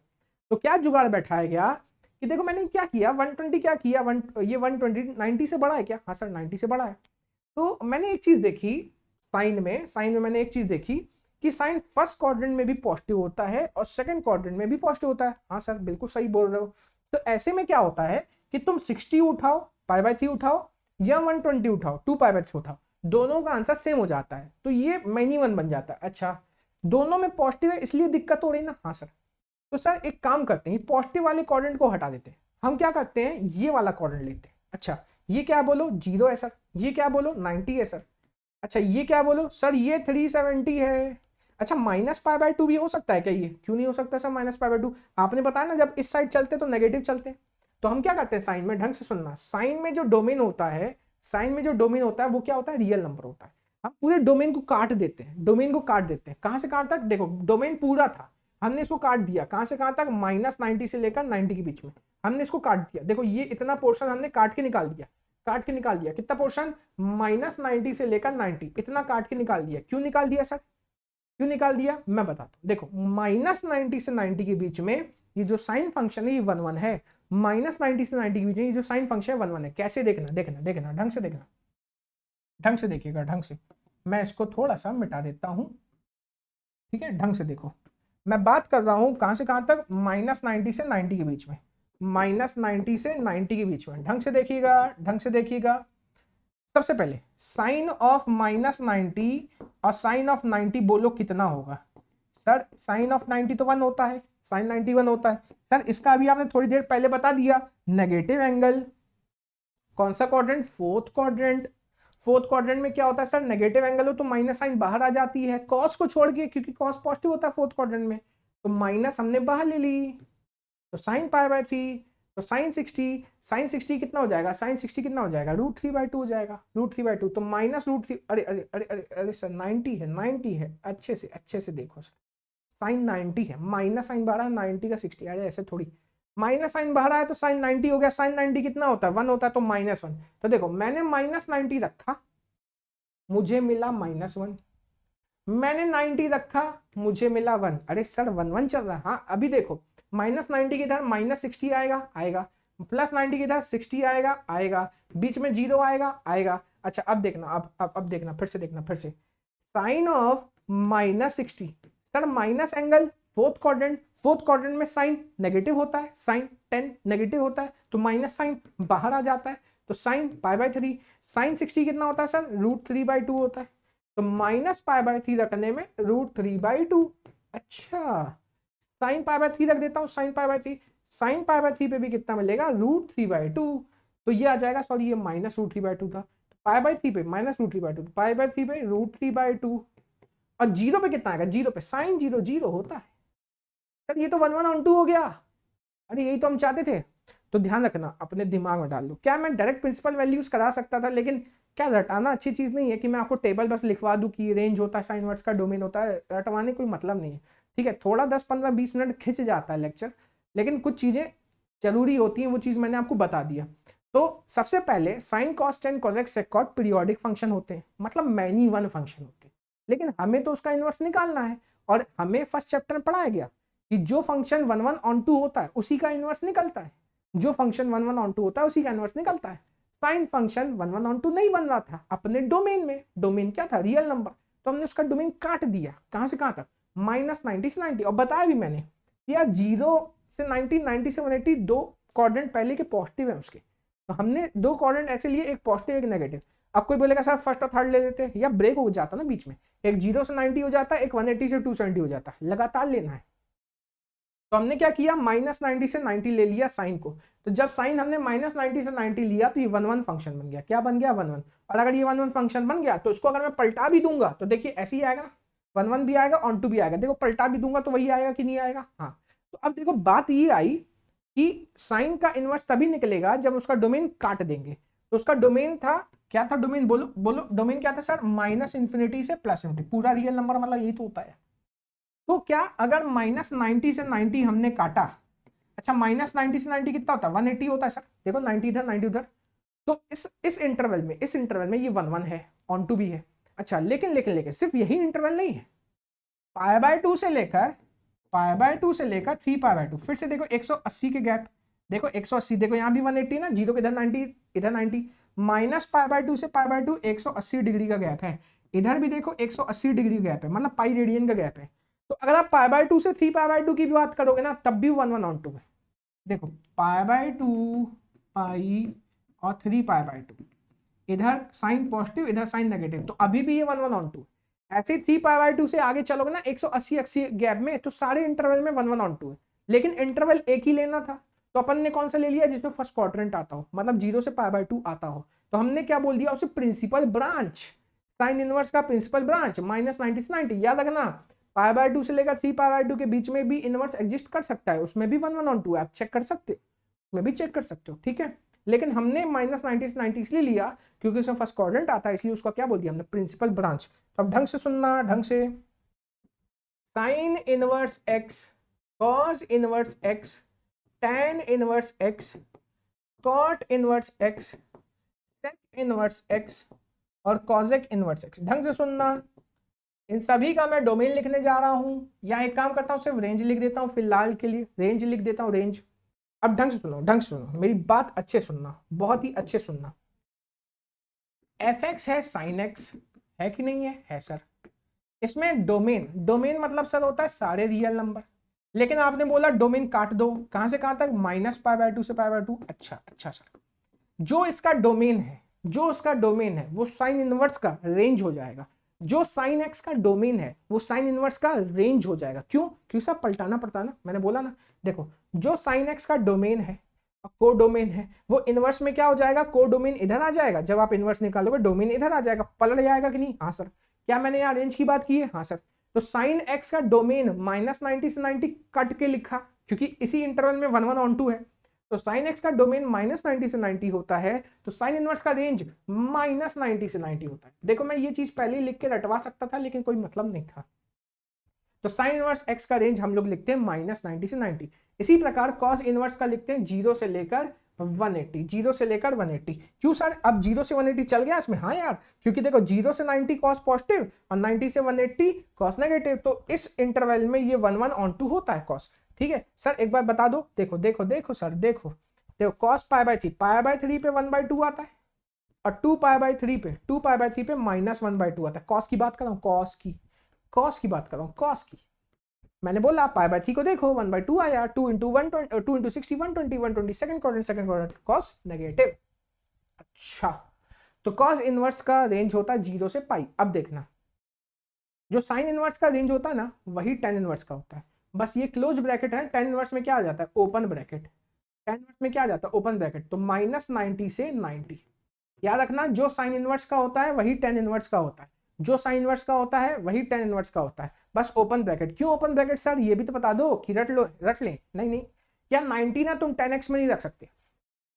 तो क्या जुगाड़ बैठाया गया कि देखो मैंने क्या किया, 120 क्या किया, ये 120 90 से बड़ा है क्या, हाँ सर 90 से बड़ा है। तो मैंने एक चीज देखी साइन में मैंने एक चीज देखी कि साइन फर्स्ट क्वाड्रेंट में भी पॉजिटिव होता है और सेकंड क्वाड्रेंट में भी पॉजिटिव होता है। हाँ सर बिल्कुल सही बोल रहे हो। तो ऐसे में क्या होता है कि तुम 60 उठाओ, π/3 उठाओ या 120 उठाओ, 2π/3 उठाओ, दोनों का आंसर सेम हो जाता है, तो ये मैनी वन बन जाता है। अच्छा दोनों में पॉजिटिव है इसलिए दिक्कत हो रही ना। हाँ सर तो सर एक काम करते हैं, पॉजिटिव वाले क्वाड्रेंट को हटा देते हैं, हम क्या करते हैं ये वाला क्वाड्रेंट लेते हैं। अच्छा ये क्या बोलो 0 है सर, ये क्या बोलो 90 है सर। अच्छा ये क्या बोलो सर, ये 370 है। अच्छा -π/2 भी हो सकता है क्या, ये क्यों नहीं हो सकता सर -π/2। आपने बताया ना जब इस साइड चलते तो नेगेटिव चलते हैं। तो हम क्या करते हैं साइन में, ढंग से सुनना, साइन में जो डोमेन होता है, साइन में जो डोमेन होता है वो क्या होता है, रियल नंबर होता है। हम पूरे डोमेन को काट देते हैं, डोमेन को काट देते हैं। कहां से कहां तक, देखो डोमेन पूरा था, हमने इसको काट दिया, कहां से कहां तक, -90 से लेकर 90 के बीच में हमने इसको काट दिया। देखो ये इतना पोर्शन हमने काट के निकाल दिया, काट के निकाल दिया, कितना पोर्शन, -90 से लेकर 90, इतना काट के निकाल दिया। क्यों निकाल दिया सर, क्यों निकाल दिया मैं बताता हूं। देखो -90 से 90 के बीच में ये जो साइन फंक्शन है ये 1 है, -90 से 90 के बीच में ये जो साइन फंक्शन है 1 है। कैसे देखना, देखना देखना ढंग से देखना, ढंग से देखिएगा, ढंग से। मैं इसको थोड़ा सा मिटा देता हूं, ठीक है, ढंग से देखो। मैं बात कर रहा हूं कहां से कहां तक, -90 से 90 के बीच में, -90 से 90 के बीच में, ढंग से देखिएगा, ढंग से देखिएगा। सबसे पहले साइन ऑफ -90 और साइन ऑफ 90 बोलो कितना होगा। सर साइन ऑफ 90 तो 1 होता है, साइन 90 1 होता है। सर इसका अभी आपने थोड़ी देर पहले बता दिया, नेगेटिव एंगल, कौन सा quadrant, fourth quadrant. Fourth quadrant में क्या होता है सर, नेगेटिव एंगल हो तो माइनस साइन बाहर आ जाती है, कॉस को छोड़ के, क्योंकि कॉस पॉजिटिव होता है फोर्थ क्वाड्रेंट में, तो माइनस हमने बाहर ले ली, तो साइन π/3, तो साइन 60 कितना हो जाएगा, साइन 60 कितना हो जाएगा, √3/2 हो जाएगा, √3/2, तो -√3, अरे अरे अरे अरे अरे सर 90 है, 90 है, अच्छे से देखो सर, साइन 90 है, माइनस साइन बाहर है 90 का 60, अरे ऐसे थोड़ी, माइनस साइन बाहर आया तो साइन 90 हो गया, साइन 90 कितना होता है 1 होता है, तो -1। तो देखो मैंने -90 रखा, मुझे मिला -1, मैंने 90 रखा, मुझे मिला 1। अरे सर 1 चल रहा है। हाँ अभी देखो -90 की इधर -60 आएगा, +90 की इधर 60 आएगा, बीच में 0 आएगा। अच्छा अब देखना, अब देखना, फिर से देखना, फिर से sine of -60, sir minus angle, fourth quadrant में साइन नेगेटिव होता है, साइन 10 नेगेटिव होता है, तो माइनस साइन बाहर आ जाता है, तो साइन पाई बाय 3, साइन 60 कितना होता है सर, √3/2 होता है, तो माइनस पाई बाय 3 रखने में √3/2। अच्छा, साइन पाई बाय 3 रख देता हूँ, sine pi by 3, sine pi by 3 पे भी कितना मिलेगा, √3/2, तो ये आ जाएगा, सॉरी ये माइनस √3/2 था, पाई बाय 3 पे माइनस √3/2, पाई बाय 3 पे √3/2, और जीरो पे कितना आएगा, जीरो पे साइन 0 0 होता है। सर ये तो 1/2 हो गया, अरे यही तो हम चाहते थे। तो ध्यान रखना, अपने दिमाग में डाल लो, क्या मैं डायरेक्ट प्रिंसिपल वैल्यूज करा सकता था, लेकिन क्या रटाना अच्छी चीज नहीं है कि मैं आपको टेबल बस लिखवा दूं कि रेंज होता है, साइन इनवर्स का डोमेन होता है, रटवाने कोई मतलब नहीं है, ठीक है। थोड़ा 10 15 20 मिनट खिंच जाता है लेक्चर, लेकिन कुछ चीजें जरूरी होती हैं, वो चीज मैंने आपको बता दिया। तो सबसे पहले sine cos tan cosec सेकॉट periodic function होते हैं, मतलब मैनी वन फंक्शन होते हैं, लेकिन हमें तो उसका इनवर्स निकालना है, और हमें फर्स्ट चैप्टर में पढ़ाया गया कि जो फंक्शन 1/1 होता है उसी का इनवर्स निकलता है, जो फंक्शन 1/1 होता है उसी का इनवर्स निकलता है। साइन फंक्शन 1/1 नहीं बन रहा था अपने डोमेन में, डोमेन क्या था, रियल नंबर, तो हमने उसका डोमेन काट दिया, कहां से कहां तक, -90 से 90, और बताया भी मैंने यार 0 से 90, 90 से 180 दो कोऑर्डिनेट पहले के पॉजिटिव है उसके, तो हमने दो कोऑर्डिनेट ऐसे लिए, एक पॉजिटिव एक नेगेटिव। अब कोई बोलेगा सर फर्स्ट और थर्ड ले लेते हैं, या ब्रेक हो जाता ना बीच में, एक 0 से 90 हो जाता है, एक 180 से 270 हो जाता है, लगातार लेना है। तो हमने क्या किया, -90 से 90 ले लिया साइन को, तो जब साइन हमने -90 से 90 लिया तो ये 1/1 फंक्शन बन गया, क्या बन गया, 1/1। और अगर ये 1/1 फंक्शन बन गया तो इसको अगर मैं पलटा भी दूंगा तो देखिए ऐसे ही आएगा, 1/1 भी आएगा, ऑन टू भी आएगा, देखो पलटा भी दूंगा तो वही आएगा कि नहीं आएगा, हाँ। तो अब देखो बात ये आई कि साइन का इनवर्स तभी निकलेगा जब उसका डोमेन काट देंगे, तो उसका डोमेन था, क्या था डोमेन, बोलो बोलो, डोमेन क्या था सर, -∞ से +∞, पूरा रियल नंबर मतलब यही तो होता है। तो क्या अगर -90 से 90 हमने काटा, अच्छा -90 से 90 कितना होता है, 180 होता है सर, देखो 90 इधर 90 उधर, तो इस इंटरवल में ये 1/1 है, ऑन टू भी है। अच्छा लेकिन सिर्फ यही इंटरवल नहीं है, π/2 से लेकर 3π/2, फिर से देखो 180 के गैप, देखो 180, देखो यहाँ भी 180 ना, 0 के इधर 90 इधर 90, -π/2 से π/2 180 डिग्री का गैप है, इधर भी देखो 180 डिग्री का गैप है, मतलब पाई रेडियन का गैप है। तो अगर आप π/2 से 3π/2 की भी बात करोगे ना, तब भी 1/1 है, देखो π/2 पाई और 3π/2, इधर साइन पॉजिटिव इधर साइन नेगेटिव, तो अभी भी ये 1/1, ऐसे 3π/2 से आगे चलोगे ना 180 गैप में, तो सारे इंटरवल में 1/1 है, लेकिन इंटरवल एक ही लेना था, तो अपन ने कौन सा ले लिया, जिसमें फर्स्ट क्वाड्रेंट आता हो, मतलब 0 से π/2 आता हो, तो हमने क्या बोल दिया उसे, प्रिंसिपल ब्रांच, साइन इनवर्स का प्रिंसिपल ब्रांच, -90 से 90, याद रखना π/2 से लेकर 3π/2 के बीच में भी इनवर्स एग्जिस्ट कर सकता है, उसमें भी 1/1 है, आप चेक कर सकते हो, उसमें भी चेक कर सकते हो, ठीक है। लेकिन हमने -90 से 90 इसलिए लिया क्योंकि उसमें फर्स्ट क्वाड्रेंट आता है, इसलिए उसका क्या बोल दिया हमने, प्रिंसिपल ब्रांच। तो अब ढंग से सुनना, ढंग से, sine inverse x, cos inverse x, tan inverse x, cot inverse x, sec inverse x और कॉजेक इनवर्स एक्स। ढंग से सुनना, इन सभी का मैं डोमेन लिखने जा रहा हूं, या एक काम करता हूं सिर्फ रेंज लिख देता हूं, फिलहाल के लिए रेंज लिख देता हूं, रेंज। अब ढंग से सुनो, मेरी बात अच्छे सुनना, बहुत ही अच्छे सुनना। fx है sin x, है कि नहीं है सर। इसमें डोमेन मतलब सर होता है सारे रियल नंबर, लेकिन आपने बोला डोमेन काट दो, कहां से कहां तक, -π/2 से π/2। अच्छा सर, जो इसका डोमेन है वो साइन इनवर्स का रेंज हो जाएगा, जो साइन एक्स का डोमेन है वो साइन इनवर्स का रेंज हो जाएगा। क्यों, क्योंकि सब पलटाना पड़ता है ना, मैंने बोला ना, देखो जो साइन एक्स का डोमेन है को डोमेन है वो इनवर्स में क्या हो जाएगा, को डोमेन इधर आ जाएगा, जब आप इनवर्स निकालोगे डोमेन इधर आ जाएगा, पलट जाएगा कि नहीं, हाँ सर। क्या मैंने यहाँ रेंज की बात की है, हाँ सर। तो साइन एक्स का डोमेन -90 से 90 कट के लिखा, क्योंकि इसी इंटरवल में 1/1 है, तो साइन एक्स का डोमेन -90 से 90 होता है, तो साइन इनवर्स का रेंज -90 से 90 होता है। देखो मैं ये चीज पहले ही लिख के रटवा सकता था, लेकिन कोई मतलब नहीं था। तो साइन इनवर्स एक्स का रेंज हम लोग लिखते हैं -90 से 90। इसी प्रकार कॉस इनवर्स का लिखते हैं 0 से लेकर 180, 0 से लेकर 180। क्यों सर, अब 0 से 180 चल गया इसमें, हाँ यार, क्योंकि देखो 0 से 90 कॉस पॉजिटिव और 90 से 180 कॉस नेगेटिव, तो इस इंटरवल में ये 1/1 होता है कॉस, ठीक है सर। एक बार बता दो, देखो सर, देखो cos π/3 π/3 पे 1/2 आता है, और 2π/3 पे -1/2 आता है। कॉस की बात कर रहा हूँ, कॉस की बात कर रहा हूँ, कॉस की। मैंने बोला π/3 को देखो 1/2 आया, 2 × 60 120 सेकंड क्वाड्रेंट कॉस नेगेटिव। अच्छा, तो कॉस इनवर्स का रेंज होता है 0 से पाई। अब देखना, जो साइन इनवर्स का रेंज होता है ना, वही टेन इनवर्स का होता है। बस ये क्लोज ब्रैकेट है, टेन इनवर्स में क्या आ जाता है, ओपन ब्रैकेट। टेन इनवर्स में क्या आ जाता है, ओपन ब्रैकेट। तो -90 से 90। याद रखना, जो साइन इनवर्स का होता है वही टेन इनवर्स का होता है, जो साइन इनवर्स का होता है वही टेन इनवर्स का होता है। बस ओपन ब्रैकेट। क्यों ओपन ब्रैकेट सर, ये भी तो बता दो कि रट लो, रट ले। नहीं नहीं, या 90 ना तुम 10x में नहीं रख सकते,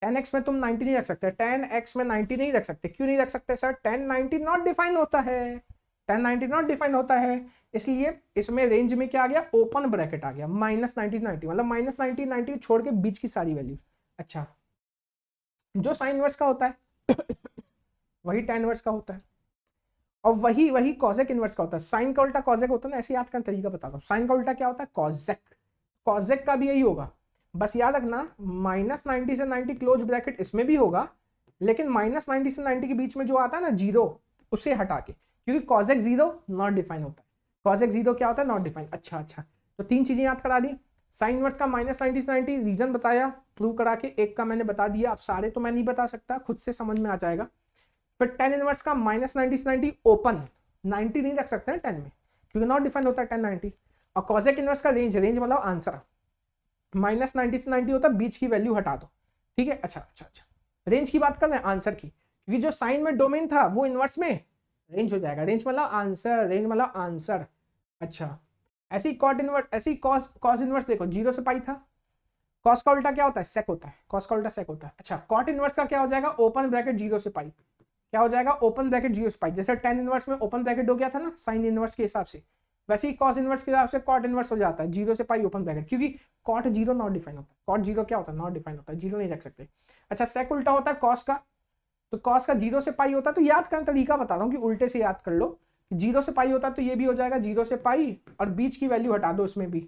10x में तुम 90 नहीं रख सकते, 10x में 90 नहीं रख सकते। क्यों नहीं रख सकते सर, 1090 नॉट डिफाइन होता है, 1090 नॉट डिफाइन होता है। इसलिए इसमें रेंज में क्या आ गया, ओपन ब्रैकेट आ गया। -90 90 मतलब -90 90 छोड़ के बीच की सारी वैल्यूज। अच्छा, जो साइन इनवर्स का होता है वही tan इनवर्स का होता है, और वही वही कॉसेक इनवर्स का होता है। साइन का उल्टा कॉसेक होता है ना, ऐसे याद करने तरीका बताता हूँ। साइन का उल्टा क्या होता है, कॉसेक। कॉसेक का भी यही होगा। बस याद रखना, -90 से 90 क्लोज ब्रैकेट इसमें भी होगा, लेकिन -90 से 90 के बीच में जो आता है ना जीरो, उसे हटा के, क्योंकि कॉसेक जीरो नॉट डिफाइन होता है। कॉसेक जीरो क्या होता है, नॉट डिफाइन। अच्छा अच्छा, तो तीन चीजें याद करा दी। साइन इनवर्स का -90 से 90 रीजन बताया, प्रूव करा के, एक का मैंने बता दिया। अब सारे तो मैं नहीं बता सकता, खुद से समझ में आ जाएगा। फिर टेन इनवर्स का -90 से 90 ओपन, 90 नहीं रख सकते हैं 10 में, क्योंकि नॉट डिफाइन होता है 10 90। और कॉसेक इनवर्स का रेंज, रेंज मतलब आंसर, -90 से 90 होता है, बीच की वैल्यू हटा दो। ठीक है, अच्छा अच्छा अच्छा, रेंज की बात कर रहे हैं, आंसर की, क्योंकि जो साइन में डोमेन था वो इनवर्स में रेंज हो जाएगा। रेंज मतलब आंसर, रेंज मतलब आंसर। अच्छा, ऐसी कॉट इनवर्स, ऐसी कॉस इनवर्स देखो, 0 से पाई था। कॉस का उल्टा क्या होता है, सेक होता है। कॉस का उल्टा सेक होता है। अच्छा, कॉट इनवर्स का क्या हो जाएगा, ओपन ब्रैकेट 0 से पाई। क्या हो जाएगा, ओपन ब्रैकेट 0 से पाई। जैसे टेन इनवर्स में ओपन ब्रैकेट हो गया था ना साइन इनवर्स के हिसाब से, वैसे ही कॉस इनवर्स के हिसाब से कॉट इनवर्स हो जाता है 0 से पाई ओपन ब्रैकेट, क्योंकि कॉट 0 नॉट डिफाइन होता है। कॉट 0 क्या होता है, नॉट डिफाइन होता है, 0 नहीं रख सकते। अच्छा, सेक उल्टा होता है कॉस का, तो कॉस का 0 से पाई होता है। तो याद करने तरीका बता रहा हूँ कि उल्टे से याद कर लो। 0 से पाई होता है तो ये भी हो जाएगा 0 से पाई, और बीच की वैल्यू हटा दो इसमें भी।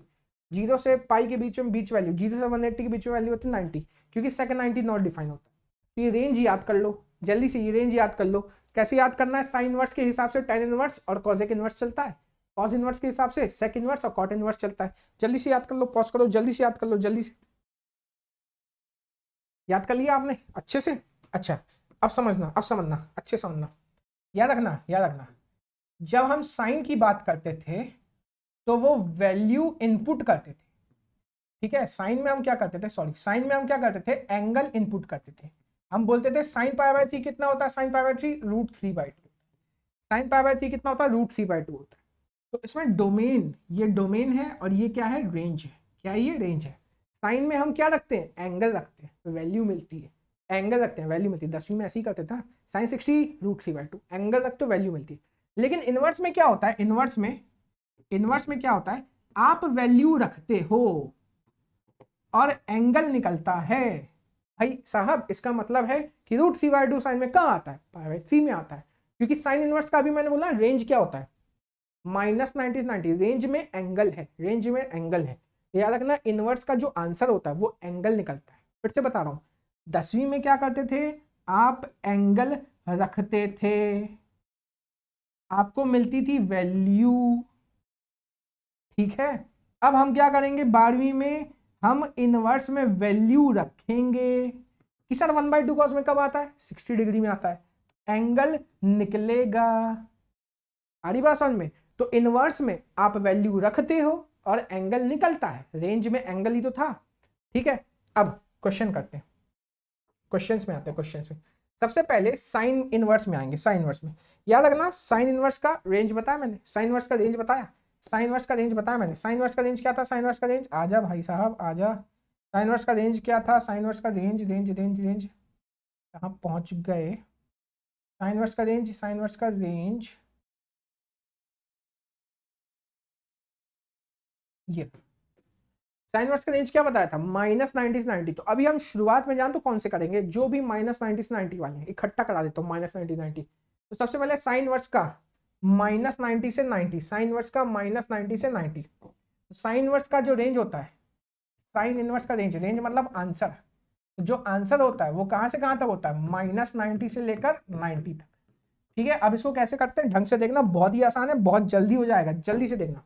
0 से पाई के बीच में बीच वैल्यू, 0 से 180 के बीच में वैल्यू होती है 90, क्योंकि सेकंड 90 नॉट डिफाइन होता है। तो ये रेंज याद कर लो जल्दी से, ये रेंज याद कर लो। कैसे याद करना है, साइन इनवर्स के हिसाब से टेन इनवर्स और कॉसेक इनवर्स चलता है, कॉस इनवर्स के हिसाब से सेक इनवर्स और कॉट इनवर्स चलता है। जल्दी से याद कर लो, पॉज करो, जल्दी से याद कर लो, जल्दी से याद कर लिया आपने अच्छे से। अच्छा, अब समझना, अब समझना, अच्छे से समझना, याद रखना, याद रखना। जब हम साइन की बात करते थे तो वो वैल्यू इनपुट करते थे, ठीक है। साइन में हम क्या करते थे, सॉरी, साइन में हम क्या करते थे, एंगल इनपुट करते थे। हम बोलते थे साइन π/3 कितना होता है, साइन π/3 √3/2। साइन π/3 कितना होता है, √3/2 होता है। तो इसमें डोमेन, ये डोमेन है और ये क्या है, रेंज है। क्या है ये, रेंज है। साइन में हम क्या रखते हैं, एंगल रखते हैं, वैल्यू मिलती है। एंगल रखते हैं, वैल्यू मिलती है। 10वीं में ऐसे ही करते थे, साइन 60 √3/2, एंगल रखते हो, वैल्यू मिलती है। लेकिन इनवर्स में क्या होता है, इनवर्स में क्या होता है, आप वैल्यू रखते हो और एंगल निकलता है। भाई साहब, इसका मतलब है कि √3/2 साइन में कहाँ आता है, π/3 में आता है। क्योंकि साइन इनवर्स का अभी मैंने बोला रेंज क्या होता है, -90 90, रेंज में एंगल है, रेंज में एंगल है। याद रखना, इनवर्स का जो आंसर होता है वो एंगल निकलता है। फिर से बता रहा हूं, 10वीं में क्या करते थे, आप एंगल रखते थे, आपको मिलती थी वैल्यू, ठीक है। अब हम क्या करेंगे 12वीं में, हम इनवर्स में वैल्यू रखेंगे कि सर 1/2 कॉस में कब आता है, 60 डिग्री में आता है, एंगल निकलेगा। आ रही बात समझ में। तो इनवर्स में आप वैल्यू रखते हो और एंगल निकलता है, रेंज में एंगल ही तो था, ठीक है। अब क्वेश्चन करते हैं, क्वेश्चंस में आते हैं, क्वेश्चंस में। सबसे पहले साइन इनवर्स में आएंगे। साइन इनवर्स में याद रखना, साइन इनवर्स का रेंज बताया मैंने, साइन इनवर्स का रेंज बताया, साइन इनवर्स का रेंज बताया मैंने। साइन इनवर्स का रेंज क्या था, साइन इनवर्स का रेंज, आजा भाई साहब आजा। साइन इनवर्स का रेंज क्या था, साइन इनवर्स का रेंज, रेंज रेंज रेंज, कहाँ पहुंच गए, साइन इनवर्स का रेंज, साइन इनवर्स का रेंज, ये साइन इनवर्स का रेंज क्या बताया था, -90 से 90। तो अभी हम शुरुआत में जान तो कौन से करेंगे, जो भी -90 से 90 वाले हैं इकट्ठा करा देता हूँ, -90 90। तो सबसे पहले साइन इनवर्स का -90 से 90, साइन इनवर्स का -90 से 90। साइन इनवर्स का जो रेंज होता है, साइन इनवर्स का रेंज, रेंज मतलब आंसर, जो आंसर होता है वो कहां से कहां तक होता है, -90 से लेकर 90 तक, ठीक है। अब इसको कैसे करते हैं, ढंग से देखना, बहुत ही आसान है, बहुत जल्दी हो जाएगा, जल्दी से देखना।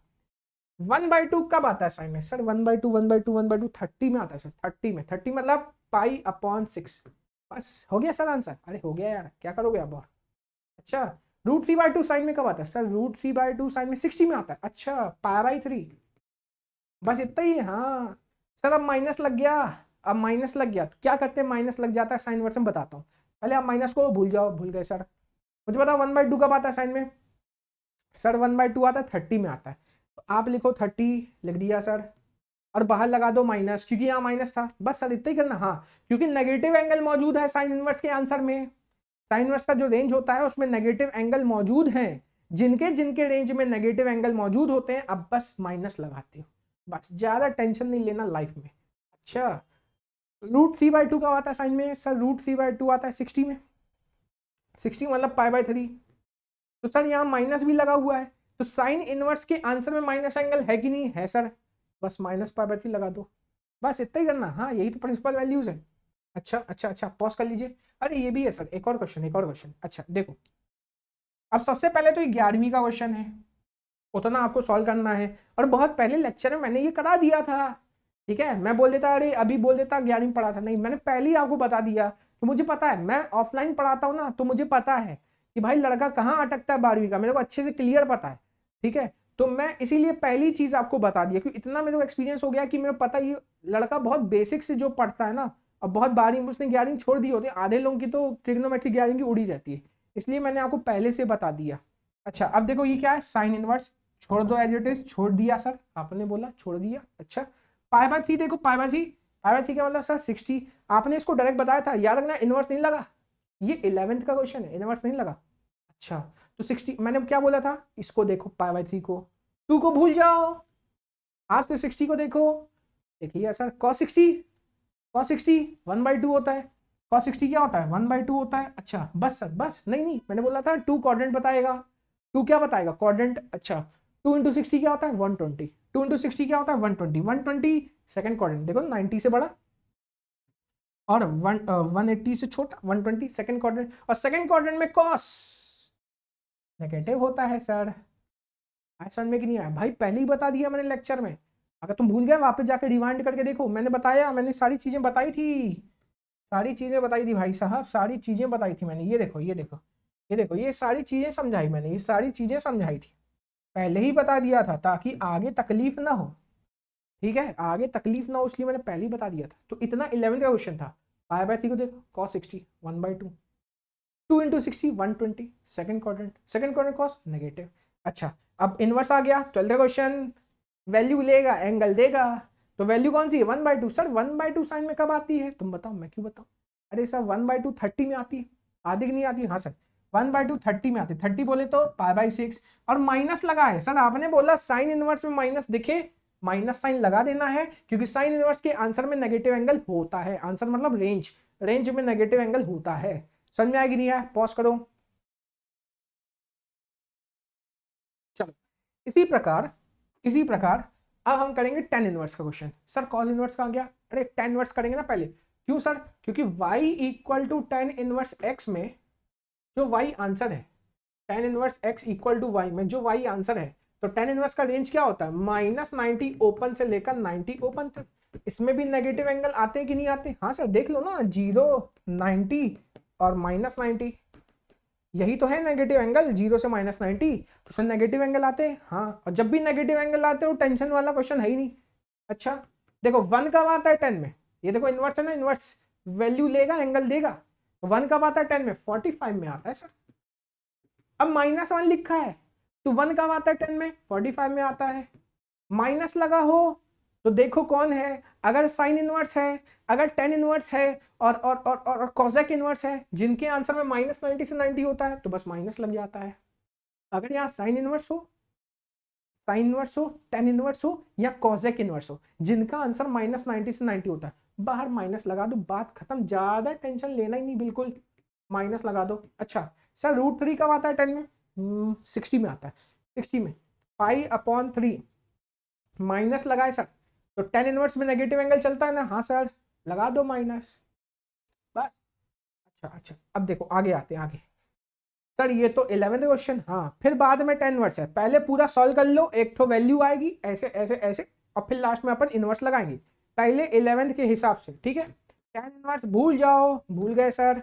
1/2 कब आता है साइन में, सर 1/2 1/2 1/2 30 में आता है सर, 30 में, 30 मतलब π/6, बस हो गया सर आंसर। अरे हो गया यार, क्या करोगे अब और। अच्छा √3/2 साइन में कब आता है सर? √3/2 साइन में 60 में आता है। अच्छा π/3, बस इतना ही है। हाँ सर अब माइनस लग गया, अब माइनस लग गया तो क्या करते हैं, माइनस लग जाता है साइन इनवर्स में, बताता हूँ। पहले आप माइनस को भूल जाओ, भूल गए सर। मुझे बताओ 1/2 कब आता है साइन में? सर 1/2 आता है 30 में आता है। तो आप लिखो 30, लिख दिया सर, और बाहर लगा दो माइनस, क्योंकि यहाँ माइनस था। बस सर इतना ही करना। हाँ क्योंकि नेगेटिव एंगल मौजूद है साइन इनवर्स के आंसर में। साइन इनवर्स का जो रेंज होता है उसमें नेगेटिव एंगल मौजूद हैं। जिनके जिनके रेंज में नेगेटिव एंगल मौजूद होते हैं, अब बस माइनस लगाते हो, बस ज्यादा टेंशन नहीं लेना लाइफ में। अच्छा √3/2 का आता है साइन में? सर √3/2 आता है 60 में। 60 मतलब π/3। तो सर यहाँ माइनस भी लगा हुआ है, तो साइन इनवर्स के आंसर में माइनस एंगल है कि नहीं है सर? बस -π/3 लगा दो, बस इतना ही करना। हाँ यही तो प्रिंसिपल वैल्यूज है। अच्छा अच्छा अच्छा पॉज कर लीजिए। अरे ये भी है सर, एक और क्वेश्चन, एक और क्वेश्चन। अच्छा देखो, अब सबसे पहले तो 11वीं का क्वेश्चन है, उतना आपको सॉल्व करना है। और बहुत पहले लेक्चर में मैंने ये करा दिया था, ठीक है। मैं बोल देता, अरे अभी बोल देता 11वीं पढ़ा था, नहीं मैंने पहले ही आपको बता दिया। तो मुझे पता है, मैं ऑफलाइन पढ़ाता हूँ ना, तो मुझे पता है कि भाई लड़का कहाँ अटकता है 12वीं का, मेरे को अच्छे से क्लियर पता है, ठीक है। तो मैं इसीलिए पहली चीज आपको बता दिया, क्योंकि इतना मेरे को एक्सपीरियंस हो गया कि मेरे को पता ये लड़का बहुत बेसिक से जो पढ़ता है ना, अब बहुत 12वीं उसने 11वीं छोड़ दी होती है, आधे लोगों की तो ट्रिग्नोमेट्री 11वीं की उड़ी रहती है, इसलिए मैंने आपको पहले से बता दिया। अच्छा अब देखो ये क्या है, साइन इनवर्स, छोड़ दो एज इट इज, छोड़ दिया सर, आपने बोला छोड़ दिया। अच्छा π/3 देखो, π/3 का मतलब सर 60, आपने इसको डायरेक्ट बताया था, याद रखना इनवर्स नहीं लगा, ये 11th का क्वेश्चन है, इनवर्स नहीं लगा। अच्छा तो 60 मैंने क्या बोला था, इसको देखो π/3 को, 2 को भूल जाओ, आप सिर्फ 60 को देखो, देख लिया सर। cos 60 1/2 होता है, cos 60 क्या होता है 1/2 होता है। अच्छा बस सर बस, नहीं नहीं मैंने बोला था 2 क्वाड्रेंट बताएगा, 2 क्या बताएगा क्वाड्रेंट। अच्छा 2 × 60 क्या होता है 120, 2 × 60 क्या होता है 120, 120 सेकंड क्वाड्रेंट, देखो 90 से बड़ा और 180 से छोटा, 120 सेकंड क्वाड्रेंट, और सेकंड क्वाड्रेंट में cos नेगेटिव होता है सर। समझ में कि नहीं आया भाई, पहले ही बता दिया मैंने लेक्चर में, अगर तुम भूल गए वापस जाकर रिवाइंड करके देखो, मैंने बताया, मैंने सारी चीजें बताई थी, सारी चीजें बताई थी भाई साहब, सारी चीजें बताई थी मैंने। ये देखो ये देखो ये देखो, ये सारी चीजें समझाई मैंने, ये सारी चीजें समझाई थी, पहले ही बता दिया था ताकि आगे तकलीफ ना हो, ठीक है, आगे तकलीफ ना हो इसलिए मैंने पहले ही बता दिया था। तो इतना 11th का क्वेश्चन था। π/3 को देखो, cos 60 1/2, 2 × 60 120 second quadrant cos negative. अच्छा अब इनवर्स आ गया, 12th क्वेश्चन, वैल्यू लेगा एंगल देगा, तो वैल्यू कौन सी है 1/2। सर 1/2 साइन में कब आती है, तुम बताओ मैं क्यों बताऊं। अरे सर 1/2 30 में आती है, आधी की नहीं आती। हाँ सर 1/2 30 में आती है, 30 बोले तो π/6, और माइनस लगा है सर, आपने बोला साइन इनवर्स में माइनस दिखे, माइनस साइन लगा देना है, क्योंकि साइन इनवर्स के आंसर में नेगेटिव एंगल होता है, आंसर मतलब रेंज, रेंज में नेगेटिव एंगल होता है। समझ में आएगी नहीं है, पॉज करो। चलो इसी प्रकार अब हम करेंगे tan इनवर्स का क्वेश्चन। सर cos इनवर्स का आ गया, अरे tan इनवर्स करेंगे ना पहले, क्यों सर, क्योंकि y = tan इनवर्स x में जो y आंसर है, tan इनवर्स x = y में जो y आंसर है, तो tan इनवर्स का रेंज क्या होता है -90 ओपन से लेकर 90 ओपन तक। इसमें भी नेगेटिव एंगल आते हैं कि नहीं आते। हाँ सर देख लो ना, 0 90 और -90, यही तो है नेगेटिव एंगल, 0 से -90, तो उसमें नेगेटिव एंगल आते हैं। हाँ और जब भी नेगेटिव एंगल आते हो टेंशन वाला क्वेश्चन है ही नहीं। अच्छा देखो 1 कब आता है 10 में, ये देखो इनवर्स है ना, इनवर्स वैल्यू लेगा एंगल देगा, 1 कब आता है 10 में 45 में आता है सर। अब -1 लिखा है, तो 1 कब आता है 10 में 45 में आता है। माइनस लगा हो तो देखो कौन है, अगर साइन इनवर्स है, अगर tan इनवर्स है और कोसेक इनवर्स है, जिनके आंसर में -90 से 90 होता है, तो बस माइनस लग जाता है। अगर यहाँ साइन इनवर्स हो, tan इनवर्स हो या कोसेक इनवर्स हो, जिनका आंसर -90 से 90 होता है, बाहर माइनस लगा दो, बात खत्म, ज्यादा टेंशन लेना ही नहीं, बिल्कुल माइनस लगा दो। अच्छा सर √3 कब आता है 10 में 60 में आता है, 60 में π/3 माइनस लगाए सर, तो tan इनवर्स में नेगेटिव एंगल चलता है ना। हाँ सर लगा दो माइनस, बस। अच्छा अब देखो आगे आते हैं आगे। सर ये तो 11th क्वेश्चन, हाँ फिर बाद में tan इनवर्स है, पहले पूरा सॉल्व कर लो, एक तो वैल्यू आएगी ऐसे ऐसे ऐसे, और फिर लास्ट में अपन इनवर्स लगाएंगे, पहले 11th के हिसाब से, ठीक है। tan इनवर्स भूल जाओ, भूल गए सर,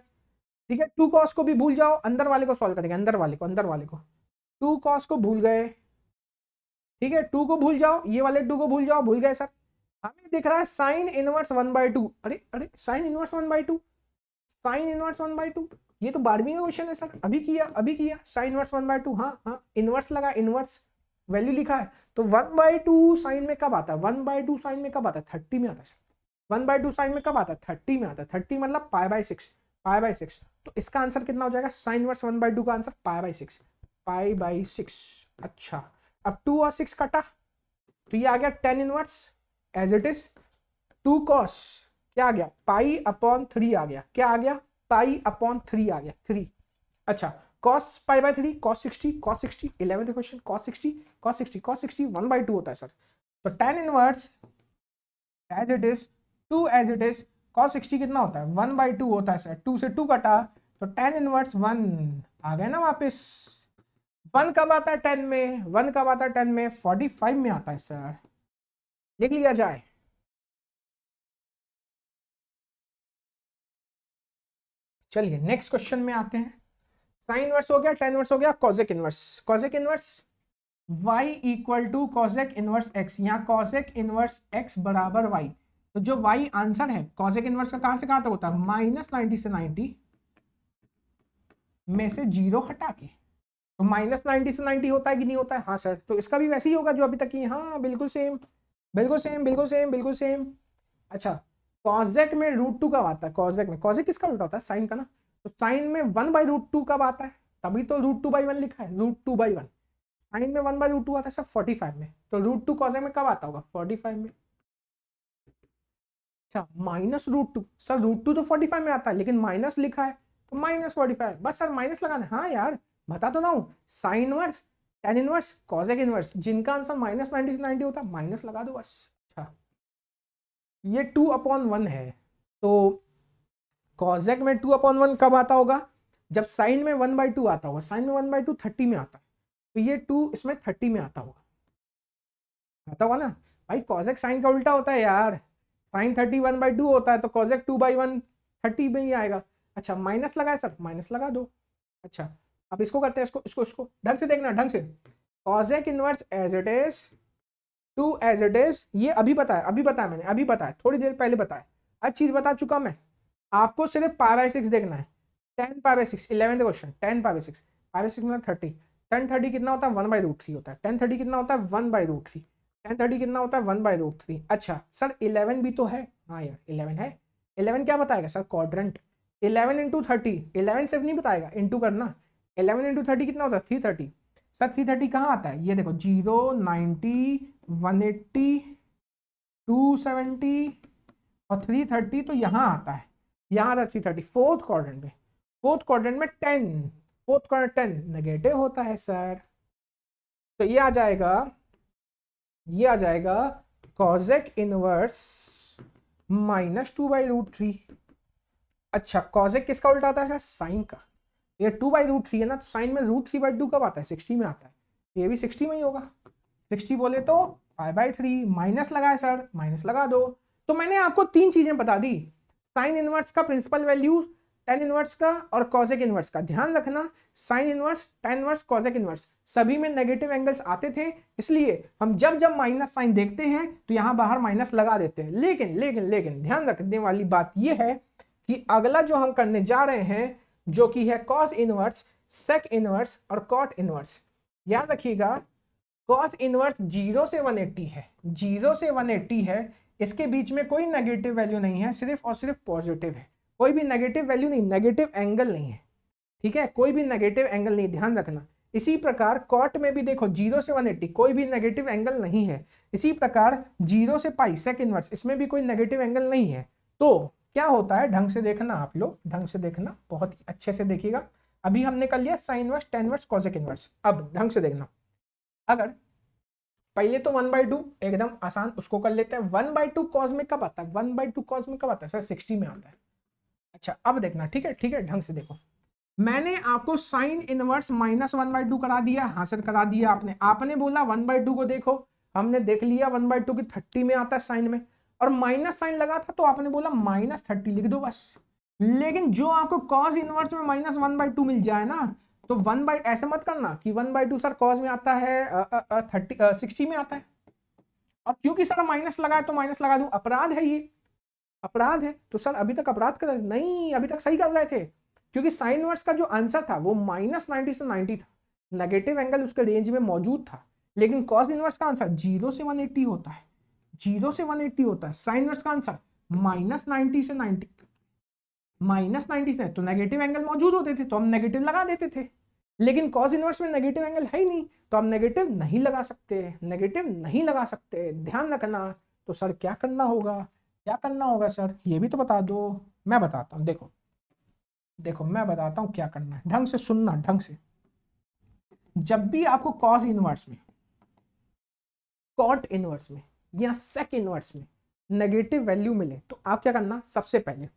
ठीक है। 2 cos को भी भूल जाओ, अंदर वाले को सॉल्व करेंगे, अंदर वाले को 2 cos को भूल गए, ठीक है। 2 को भूल जाओ, ये वाले 2 को भूल जाओ, भूल गए सर। हमें दिख रहा है साइन इनवर्स 1/2, अरे अरे साइन इनवर्स 1/2, साइन इनवर्स 1/2, ये तो 12वीं का क्वेश्चन है सर, अभी किया साइन इनवर्स 1/2, हाँ हाँ इनवर्स लगा, इनवर्स वैल्यू लिखा है, तो 1/2 साइन में कब आता है, 1/2 साइन में कब आता है, 30 में आता है सर। 1/2 साइन में कब आता है, 30 में आता है, 30 मतलब π/6, तो इसका आंसर कितना हो जाएगा, साइन इनवर्स 1/2 का आंसर π/6। अच्छा, अब 2 और 6 कटा, तो ये आ गया tan inverse as it is 2 cos, क्या आ गया π/3 आ गया, क्या आ गया π/3 आ गया 3। अच्छा cos π/3 cos 60 11th question cos 60 1/2 होता है सर। तो tan inverse as it is 2 as it is cos 60 कितना होता है 1/2 होता है सर। 2 से 2 कटा तो tan इनवर्स 1 आ गया ना वापस। 1 कब आता है 10 में, 1 कब आता है 10 में, 45 में आता है सर, लिख लिया जाए। चलिए नेक्स्ट क्वेश्चन में आते हैं। साइन इनवर्स हो गया, tan इनवर्स हो गया, cosec inverse y equal to cosec inverse x, यहाँ कॉसेक इनवर्स x बराबर y, तो जो y आंसर है कॉसेक इनवर्स का कहां से कहां तक होता है, -90 से 90 में से 0 हटा के, तो -90 से 90 होता है कि नहीं होता है, हाँ सर। तो इसका भी वैसे ही होगा जो अभी तक की, हाँ बिल्कुल सेम। अच्छा कॉसेक में √2 कब आता है, कॉसेक किसका उल्टा होता है, साइन का ना, तो साइन में 1/√2 कब आता है, तभी तो √2/1 लिखा है, √2/1। साइन में 1/√2 आता है सब 45 में, तो √2 कॉसेक में कब आता होगा, 45 में। अच्छा -√2 सर, √2 तो 45 में आता है लेकिन माइनस लिखा है तो -45, बस सर माइनस लगाना है। हाँ यार बता तो ना हूँ, sine inverse, tan inverse, cosec inverse, जिनका आंसर -90 से 90 होता है माइनस लगा दो बस। अच्छा ये 2/1 है, तो कॉसेक में 2/1 कब आता होगा, जब साइन में 1/2 आता होगा, साइन में 1/2 30 में आता है, तो ये 2 इसमें 30 में आता होगा ना भाई। कॉसेक साइन का उल्टा होता है यार, साइन 30 1/2 होता है, तो कॉसेक 2/1 30 में ही आएगा। अच्छा माइनस लगाए सर, माइनस लगा दो। अच्छा अब इसको करते हैं, इसको ढंग से देखना, ढंग से। Cosec inverse as it is 2 as it is, ये अभी बताया थोड़ी देर पहले बताया, आज चीज बता चुका मैं, आपको सिर्फ π/6 देखना है। 10 π/6 11th क्वेश्चन, 10 π/6 मतलब 30, 10 कितना होता है 1/√3 होता है, 10 कितना होता है 1/√3, 10 कितना होता है 1/√3। अच्छा सर 11 भी तो है, हाँ यार 11 है, 11 क्या बताएगा सर, क्वाड्रेंट। 11 × 30, 11 सिर्फ नहीं बताएगा, इंटू करना, 11 × 30 कितना होता है 330। सर 330 कहाँ आता है, ये देखो 0 90 180 270 और 330, तो यहाँ आता है, यहाँ आता है 330 फोर्थ क्वाड्रेंट में, फोर्थ क्वाड्रेंट में 10, फोर्थ क्वाड्रेंट 10 नेगेटिव होता है सर, तो ये आ जाएगा कॉसेक इनवर्स -2/√3। अच्छा कॉसेक किसका उल्टा आता है सर, साइन का, ये 2/√3 है ना, तो साइन में √3/2 कब आता है, 60 में आता है, ये भी 60 में ही होगा। 60 बोले तो π/3, माइनस लगाए सर, माइनस लगा दो। तो मैंने आपको 3 चीजें बता दी, साइन इनवर्स का प्रिंसिपल वैल्यूज, tan इनवर्स का और कॉसेक इनवर्स का। ध्यान रखना sine inverse, tan inverse, cosec inverse सभी में नेगेटिव एंगल्स आते थे, इसलिए हम जब माइनस साइन देखते हैं तो यहां बाहर माइनस लगा देते हैं। लेकिन ध्यान रखने वाली बात यह है कि अगला जो हम करने जा रहे हैं जो कि है कॉस इनवर्स, सेक इनवर्स और कॉट इनवर्स, याद रखिएगा कॉस इनवर्स 0 से 180 है, 0 से 180 है, इसके बीच में कोई नेगेटिव वैल्यू नहीं है, सिर्फ और सिर्फ पॉजिटिव है, कोई भी नेगेटिव वैल्यू नहीं, नेगेटिव एंगल नहीं है, ठीक है, कोई भी नेगेटिव एंगल नहीं, ध्यान रखना। इसी प्रकार कॉट में भी देखो 0 से 180 कोई भी नेगेटिव एंगल नहीं है, इसी प्रकार 0 से पाई सेक इनवर्स, इसमें भी कोई नेगेटिव एंगल नहीं है। तो क्या होता है, ढंग से देखना आप लोग, ढंग से देखना, बहुत ही अच्छे से देखिएगा। अभी हमने कर लिया sine inverse, tan inverse, cosec inverse. अब ढंग से देखना, अगर पहले तो 1/2 एकदम आसान, उसको कर लेते हैं। 1/2 कॉस में कब आता है, 1/2 कॉस में कब आता है सर, 60 में आता है। अच्छा अब देखना, ठीक है ढंग से देखो, मैंने आपको साइन इनवर्स -1/2 करा दिया, हाँ सर करा दिया आपने बोला 1/2 को देखो, हमने देख लिया 1/2 की 30 में आता है साइन में। और माइनस साइन लगा था तो आपने बोला -30 लिख दो बस। लेकिन जो आपको कॉस इनवर्स में -1/2 मिल जाए ना, तो ऐसे मत करना कि 1/2 सर कॉस में आता है 60 में आता है, और क्योंकि सर माइनस लगा है तो माइनस लगा दूं, अपराध है ये, अपराध है। तो सर अभी तक अपराध कर नहीं, अभी तक सही कर रहे थे, क्योंकि साइन इनवर्स का जो आंसर था वो -90 से 90 था, नेगेटिव एंगल उसके रेंज में मौजूद था। लेकिन कॉस इनवर्स का आंसर 0 से 180 होता है, 0 से 180 होता है। साइन इनवर्स का आंसर -90 से 90, -90 से, तो नेगेटिव एंगल मौजूद होते थे तो हम नेगेटिव लगा देते थे। लेकिन कॉस इनवर्स में नेगेटिव एंगल है ही नहीं, तो हम नेगेटिव नहीं लगा सकते, नेगेटिव नहीं लगा सकते, ध्यान रखना। तो सर क्या करना होगा, क्या करना होगा सर, ये भी तो बता दो। मैं बताता हूं, देखो देखो मैं बताता हूं क्या करना है, ढंग से सुनना, ढंग से। जब भी आपको कॉस इनवर्स में, कॉट इनवर्स में या सेक इनवर्स में नेगेटिव वैल्यू मिले, तो आप क्या करना, सबसे पहले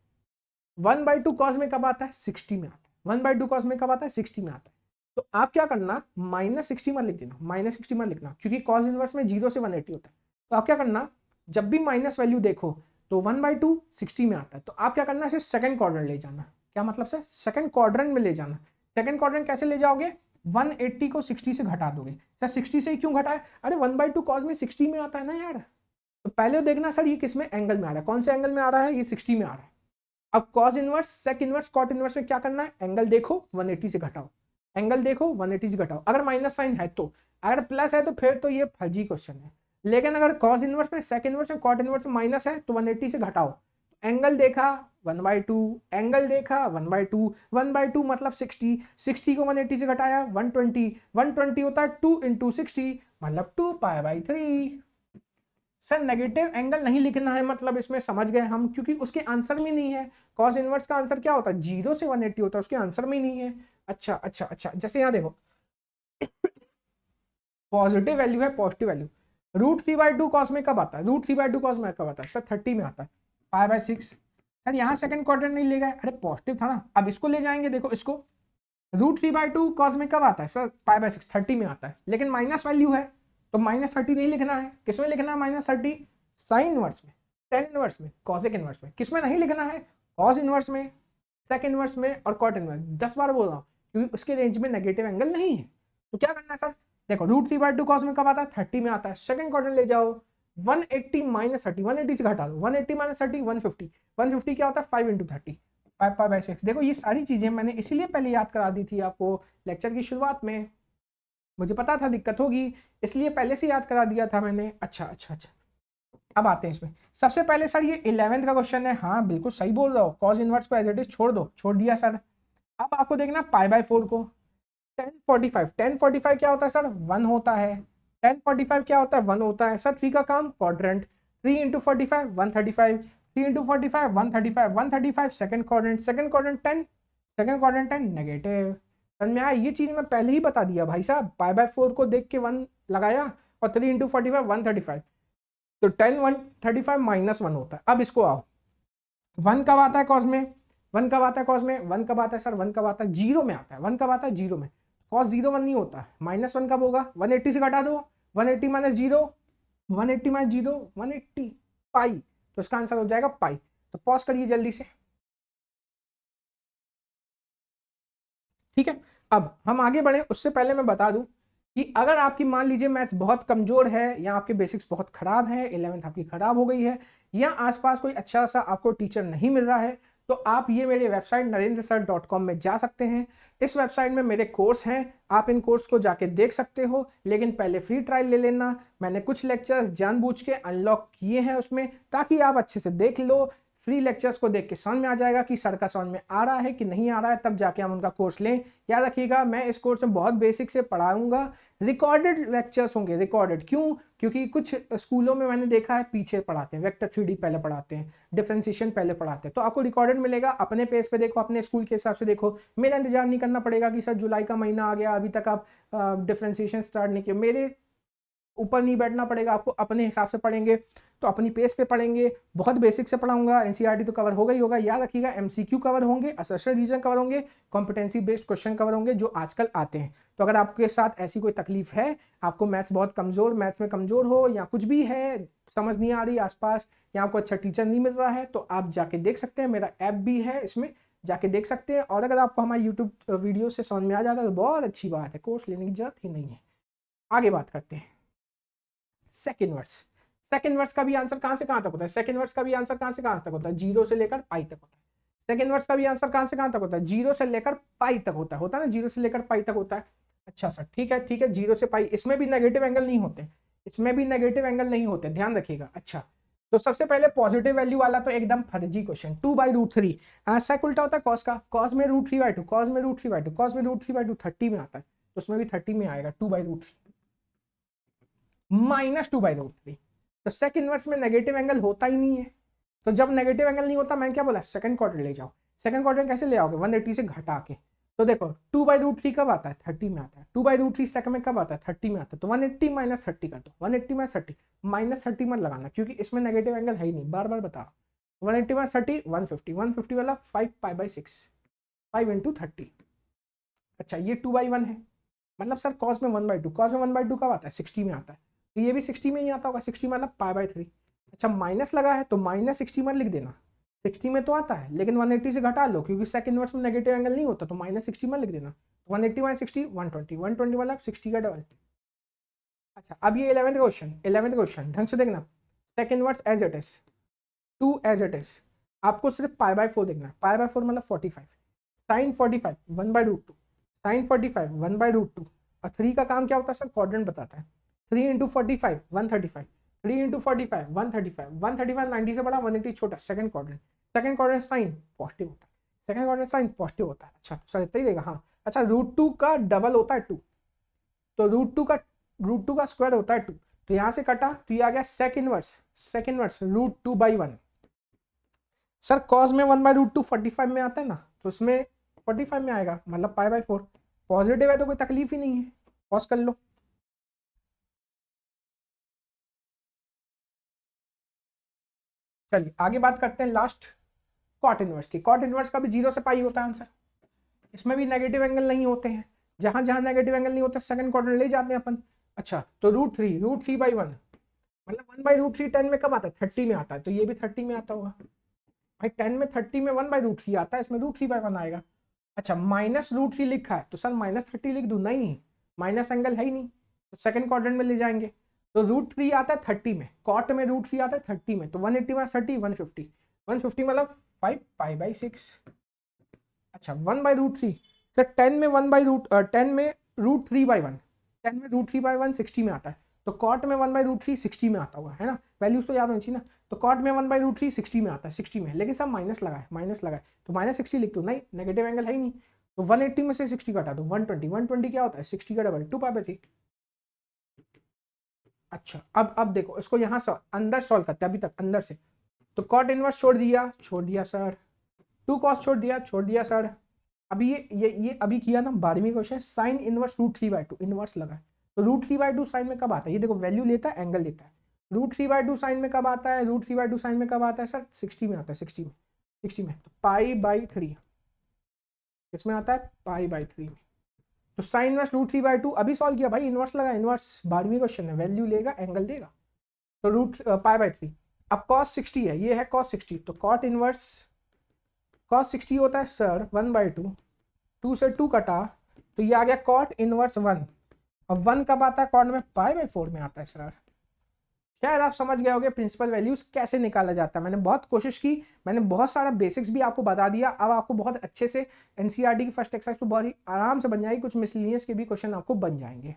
1/2 कॉस में कब आता है, 60 में आता है। 1/2 कॉस में कब आता है, 60 में आता है। तो आप क्या करना, -60 में लिख देना, -60 में लिखना, क्योंकि कॉस इनवर्स में 0 से 180 होता है। तो आप क्या करना, जब भी माइनस वैल्यू देखो तो 1/2 60 में आता है, तो आप क्या करना, इसे सेकंड क्वाड्रेंट ले जाना। क्या मतलब सर, सेकंड क्वाड्रेंट में ले जाना। सेकंड क्वाड्रेंट कैसे ले जाओगे, 180 को 60 से घटा दोगे। सर 60 से क्यों घटाए, अरे 1/2 कॉस में 60 में आता है ना यार। तो पहले देखना सर ये किस में एंगल में आ रहा है, कौन से एंगल में आ रहा है, ये 60 में आ रहा है। अब cos inverse, sec inverse, cot inverse में क्या करना है, एंगल देखो 180 से घटाओ, एंगल देखो 180 से घटाओ। अगर माइनस साइन है तो, अगर प्लस है तो फिर तो ये फर्जी क्वेश्चन है। लेकिन अगर कॉस इनवर्स में, सेक इनवर्स में, कॉट इनवर्स में माइनस है तो 180 से घटाओ। एंगल देखा 1/2, एंगल देखा 1/2, 1/2 मतलब 60, 60 को 180 से घटाया 120, 120 होता है 2 × 60 मतलब 2π/3। सर नेगेटिव एंगल नहीं लिखना है, मतलब इसमें समझ गए हम, क्योंकि उसके आंसर में नहीं है। कॉस इनवर्स का आंसर क्या होता है, 0 से 180 होता है, उसके आंसर में ही नहीं है। अच्छा अच्छा अच्छा, जैसे यहाँ देखो पॉजिटिव वैल्यू है, पॉजिटिव वैल्यू, √3/2 कॉस में कब आता है, √3/2 कॉस में कब आता है, सर 30 में आता है, π/6। सर यहाँ सेकंड क्वाड्रेंट नहीं ले गए, अरे पॉजिटिव था ना, अब इसको ले जाएंगे, देखो इसको, √3/2 कॉस में कब आता है, सर π/6 30 में आता है, लेकिन माइनस वैल्यू है तो -30 नहीं लिखना है। किसमें लिखना है -30, साइन इनवर्स में, टेन इनवर्स में, कॉसेक इनवर्स में। किसमें नहीं लिखना है, कॉस इनवर्स में, सेक इनवर्स में और कॉट इनवर्स। 10 बार बोल रहा हूँ, क्योंकि उसके रेंज में नेगेटिव एंगल नहीं है। तो क्या करना है सर, देखो √3/2 कॉस में कब आता है, 30 में आता है। सेकंड क्वाड्रेंट ले जाओ, 180 -30, 180 से घटा दो, 180 -30 150, 150 क्या होता है 5 × 30, 5π/6। देखो ये सारी चीजें मैंने इसीलिए पहले याद करा दी थी आपको लेक्चर की शुरुआत में, मुझे पता था दिक्कत होगी, इसलिए पहले से याद करा दिया था मैंने। अच्छा अच्छा अच्छा, अब आते हैं इसमें। सबसे पहले सर ये 11th का क्वेश्चन है, हाँ बिल्कुल सही बोल रहा हो, कॉस इनवर्स को एज इट इज छोड़ दो, छोड़ दिया सर। अब आपको देखना π/4 को, 1045, 1045 क्या होता है सर, 1 होता है। 1045 क्या होता है, 1 होता है। सर 3 का काम quadrant, 3 × 45 135, 3 × 45 135, 135 second quadrant, second quadrant 10, second quadrant 10 negative. समझ में आया, ये चीज मैं पहले ही बता दिया भाई साहब, π/4 को देख के 1 लगाया और 3 × 45 135, तो 10 135 -1 होता है। अब इसको आओ, 1 कब आता है कॉस में, 1 कब आता है कॉस में, 1 कब आता है सर, 1 कब आता है, 0 में आता है। 1 कब आता है, 0 में। कॉस 0 1 नहीं होता है, -1 कब होगा, 180 से घटा दो, 180 - 0, 180 - 0 180 पाई, तो इसका आंसर हो जाएगा पाई। तो पॉज करिए जल्दी से, ठीक है। अब हम आगे बढ़े उससे पहले मैं बता दूं कि अगर आपकी मान लीजिए मैथ्स बहुत कमजोर है या आपके बेसिक्स बहुत खराब है, 11th आपकी खराब हो गई है, या आसपास कोई अच्छा सा आपको टीचर नहीं मिल रहा है, तो आप ये मेरे वेबसाइट narendrasir.com में जा सकते हैं। इस वेबसाइट में मेरे कोर्स हैं, आप इन कोर्स को जाके देख सकते हो, लेकिन पहले फ्री ट्रायल ले लेना। मैंने कुछ लेक्चर्स जानबूझ के अनलॉक किए हैं उसमें, ताकि आप अच्छे से देख लो। फ्री लेक्चर्स को देख के समझ में आ जाएगा कि सर का समझ में आ रहा है कि नहीं आ रहा है, तब जाके हम उनका कोर्स लें। याद रखिएगा, मैं इस कोर्स में बहुत बेसिक से पढ़ाऊंगा, रिकॉर्डेड लेक्चर्स होंगे। रिकॉर्डेड क्यों, क्योंकि कुछ स्कूलों में मैंने देखा है पीछे पढ़ाते हैं, वेक्टर 3D पहले पढ़ाते हैं, डिफरेंशिएशन पहले पढ़ाते हैं, तो आपको रिकॉर्डेड मिलेगा। अपने पेज पे देखो, अपने स्कूल के हिसाब से देखो, मेरा इंतजार नहीं करना पड़ेगा कि सर जुलाई का महीना आ गया अभी तक आप डिफरेंशिएशन स्टार्ट नहीं किया। मेरे ऊपर नहीं बैठना पड़ेगा आपको, अपने हिसाब से पढ़ेंगे तो अपनी पेस पे पढ़ेंगे। बहुत बेसिक से पढ़ाऊंगा, एनसीईआरटी तो कवर होगा ही होगा, याद रखिएगा एमसीक्यू कवर होंगे, असर्शन रीजन कवर होंगे, कॉम्पिटेंसी बेस्ड क्वेश्चन कवर होंगे जो आजकल आते हैं। तो अगर आपके साथ ऐसी कोई तकलीफ है, आपको मैथ्स बहुत कमजोर, मैथ्स में कमजोर हो या कुछ भी है, समझ नहीं आ रही आसपास, या आपको अच्छा टीचर नहीं मिल रहा है, तो आप जाके देख सकते हैं, मेरा ऐप भी है, इसमें जाके देख सकते हैं। और अगर आपको हमारे यूट्यूब वीडियो से समझ में आ जाता है तो बहुत अच्छी बात है, कोर्स लेने की जरूरत ही नहीं है। आगे बात करते हैं सेकंड वर्स। सेकंड वर्स का भी आंसर कहां से कहां तक होता है? सेकंड वर्स का भी आंसर कहां से कहां तक होता है? 0 से लेकर पाई तक होता है। सेकंड वर्स का भी आंसर कहां से कहां तक होता है? 0 से लेकर पाई तक होता है ना, 0 से लेकर पाई तक होता है। अच्छा सर ठीक है 0 से पाई, इसमें भी नेगेटिव एंगल नहीं होते, इसमें भी नेगेटिव एंगल नहीं होते, ध्यान रखिएगा। अच्छा तो सबसे पहले पॉजिटिव वैल्यू वाला तो एकदम फर्जी क्वेश्चन, 2/√3 ऐसा उल्टा होता है कॉस का, कॉस में √3/2, कॉस में √3/2, कॉस में √3/2 30 में आता है, तो उसमें भी 30 में आएगा 2/√3 माइनस 2/√3। तो सेकंड इनवर्स में नेगेटिव एंगल होता ही नहीं है, तो जब नेगेटिव एंगल नहीं होता, मैं क्या बोला, सेकंड क्वाड्रेंट ले जाओ। सेकंड क्वाड्रेंट कैसे ले आओगे? 180 से घटा के। तो देखो 2/√3 कब आता है? 30 में आता है। 2/√3 सेकंड में कब आता है? 30 में आता है। तो 180 माइनस 30 कर दो, 180 माइनस 30, माइनस 30 मत लगाना क्योंकि इसमें नेगेटिव एंगल है ही नहीं, बार बार बता रहा हूँ। 180 माइनस 30 150, 150 वाला 5π/6, 5 × 30। अच्छा ये 2/1 है, मतलब सर कॉस में 1/2, कॉस में 1/2 कब आता है? 60 में आता है, तो ये भी 60 में ही आता होगा, 60 मतलब π/3। अच्छा माइनस लगा है तो माइनस 60 मत लिख देना, 60 में तो आता है लेकिन 180 से घटा लो क्योंकि सेकंड इनवर्स में नेगेटिव एंगल नहीं होता, तो माइनस 60 मत लिख देना। 180 माइनस 60 120, 120 मतलब 60 का डबल। अच्छा अब ये 11th क्वेश्चन ढंग से देखना। Second inverse as it is, 2 as it is, आपको सिर्फ π/4 देखना है। π/4 मतलब 45, साइन 45 1/√2, साइन 45 1/√2। और 3 का काम क्या होता है सर? क्वाड्रेंट बताता है। 3 × 45 135, 3 × 45 135, 135 90 से बड़ा, 180 छोटा, सेकंड क्वाड्रेंट साइन पॉजिटिव होता है, सेकंड क्वाड्रेंट साइन पॉजिटिव होता है। अच्छा तो सर इतना ही देगा, हाँ। अच्छा √2 का डबल होता है 2, तो √2 का स्क्वायर होता है 2, तो यहाँ से कटा तो ये आ गया सेकंड इनवर्स √2/1। सर कॉस में 1/√2 45 में आता है ना, तो उसमें 45 में आएगा, मतलब π/4। पॉजिटिव है तो कोई तकलीफ ही नहीं है, पॉज कर लो। चलिए आगे बात करते हैं लास्ट कॉट इनवर्स की। कॉट इनवर्स का भी 0 से पाई होता है आंसर, इसमें भी नेगेटिव एंगल नहीं होते हैं, जहां जहां नेगेटिव एंगल नहीं होता सेकंड क्वाड्रेंट ले जाते हैं अपन। अच्छा तो √3/1 मतलब 1/√3 10 में कब आता है? 30 में आता है, तो ये भी 30 में आता होगा भाई। 10 में 30 में 1/√3 आता है, इसमें √3/1 आएगा। अच्छा माइनस √3 लिखा है तो सर माइनस 30 लिख दूं? नहीं, माइनस एंगल है ही नहीं, तो सेकंड क्वाड्रेंट में ले जाएंगे। तो √3 आता है 30 में, कॉट में √3 आता है 30 में, तो 180 में 30 150, 150 मतलब 5π/6। अच्छा 1/√3, सर 10 में 10 में √3/1, 10 में √3/1 60 में आता है, तो कॉट में 1/√3 60 में आता होगा, है ना, वैल्यूज तो याद होनी चाहिए ना। तो कॉट में 1/√3 60 में आता है, 60 में, लेकिन सब माइनस लगा है तो माइनस 60 लिख दो, नहीं नेगेटिव एंगल है ही नहीं। तो 180 में से 60 घटा दो, 120, 120 क्या होता है? 60 का डबल 2π/3। अच्छा अब देखो इसको यहाँ से अंदर सॉल्व करते हैं, अभी तक अंदर से। तो कॉट इनवर्स छोड़ दिया सर, 2 कॉस छोड़ दिया सर। अभी ये अभी किया ना 12वीं क्वेश्चन, साइन इनवर्स √3/2 इनवर्स लगा है, तो √3/2 साइन में कब आता है? ये देखो वैल्यू लेता है, एंगल लेता है। √3/2 साइन में कब आता है? √3/2 साइन में कब आता है सर? 60 में आता है, 60 में तो π/3 किसमें आता है? π/3 में। तो साइन इनवर्स √3/2 अभी सॉल्व किया भाई, इनवर्स लगा, इनवर्स 12वीं क्वेश्चन है, वैल्यू लेगा एंगल देगा, तो π/3। अब cos 60 है, ये है cos 60, तो कॉट इनवर्स cos 60 होता है सर 1/2, 2 से 2 कटा तो ये आ गया कॉट इनवर्स 1, और 1 कब आता है कॉट में? π/4 में आता है सर। शायद आप समझ गए होंगे प्रिंसिपल वैल्यूज कैसे निकाला जाता है। मैंने बहुत कोशिश की, मैंने बहुत सारा बेसिक्स भी आपको बता दिया, अब आपको बहुत अच्छे से एनसीईआरटी की फर्स्ट एक्सरसाइज तो बहुत ही आराम से बन जाएगी, कुछ मिसलिनियस के भी क्वेश्चन आपको बन जाएंगे।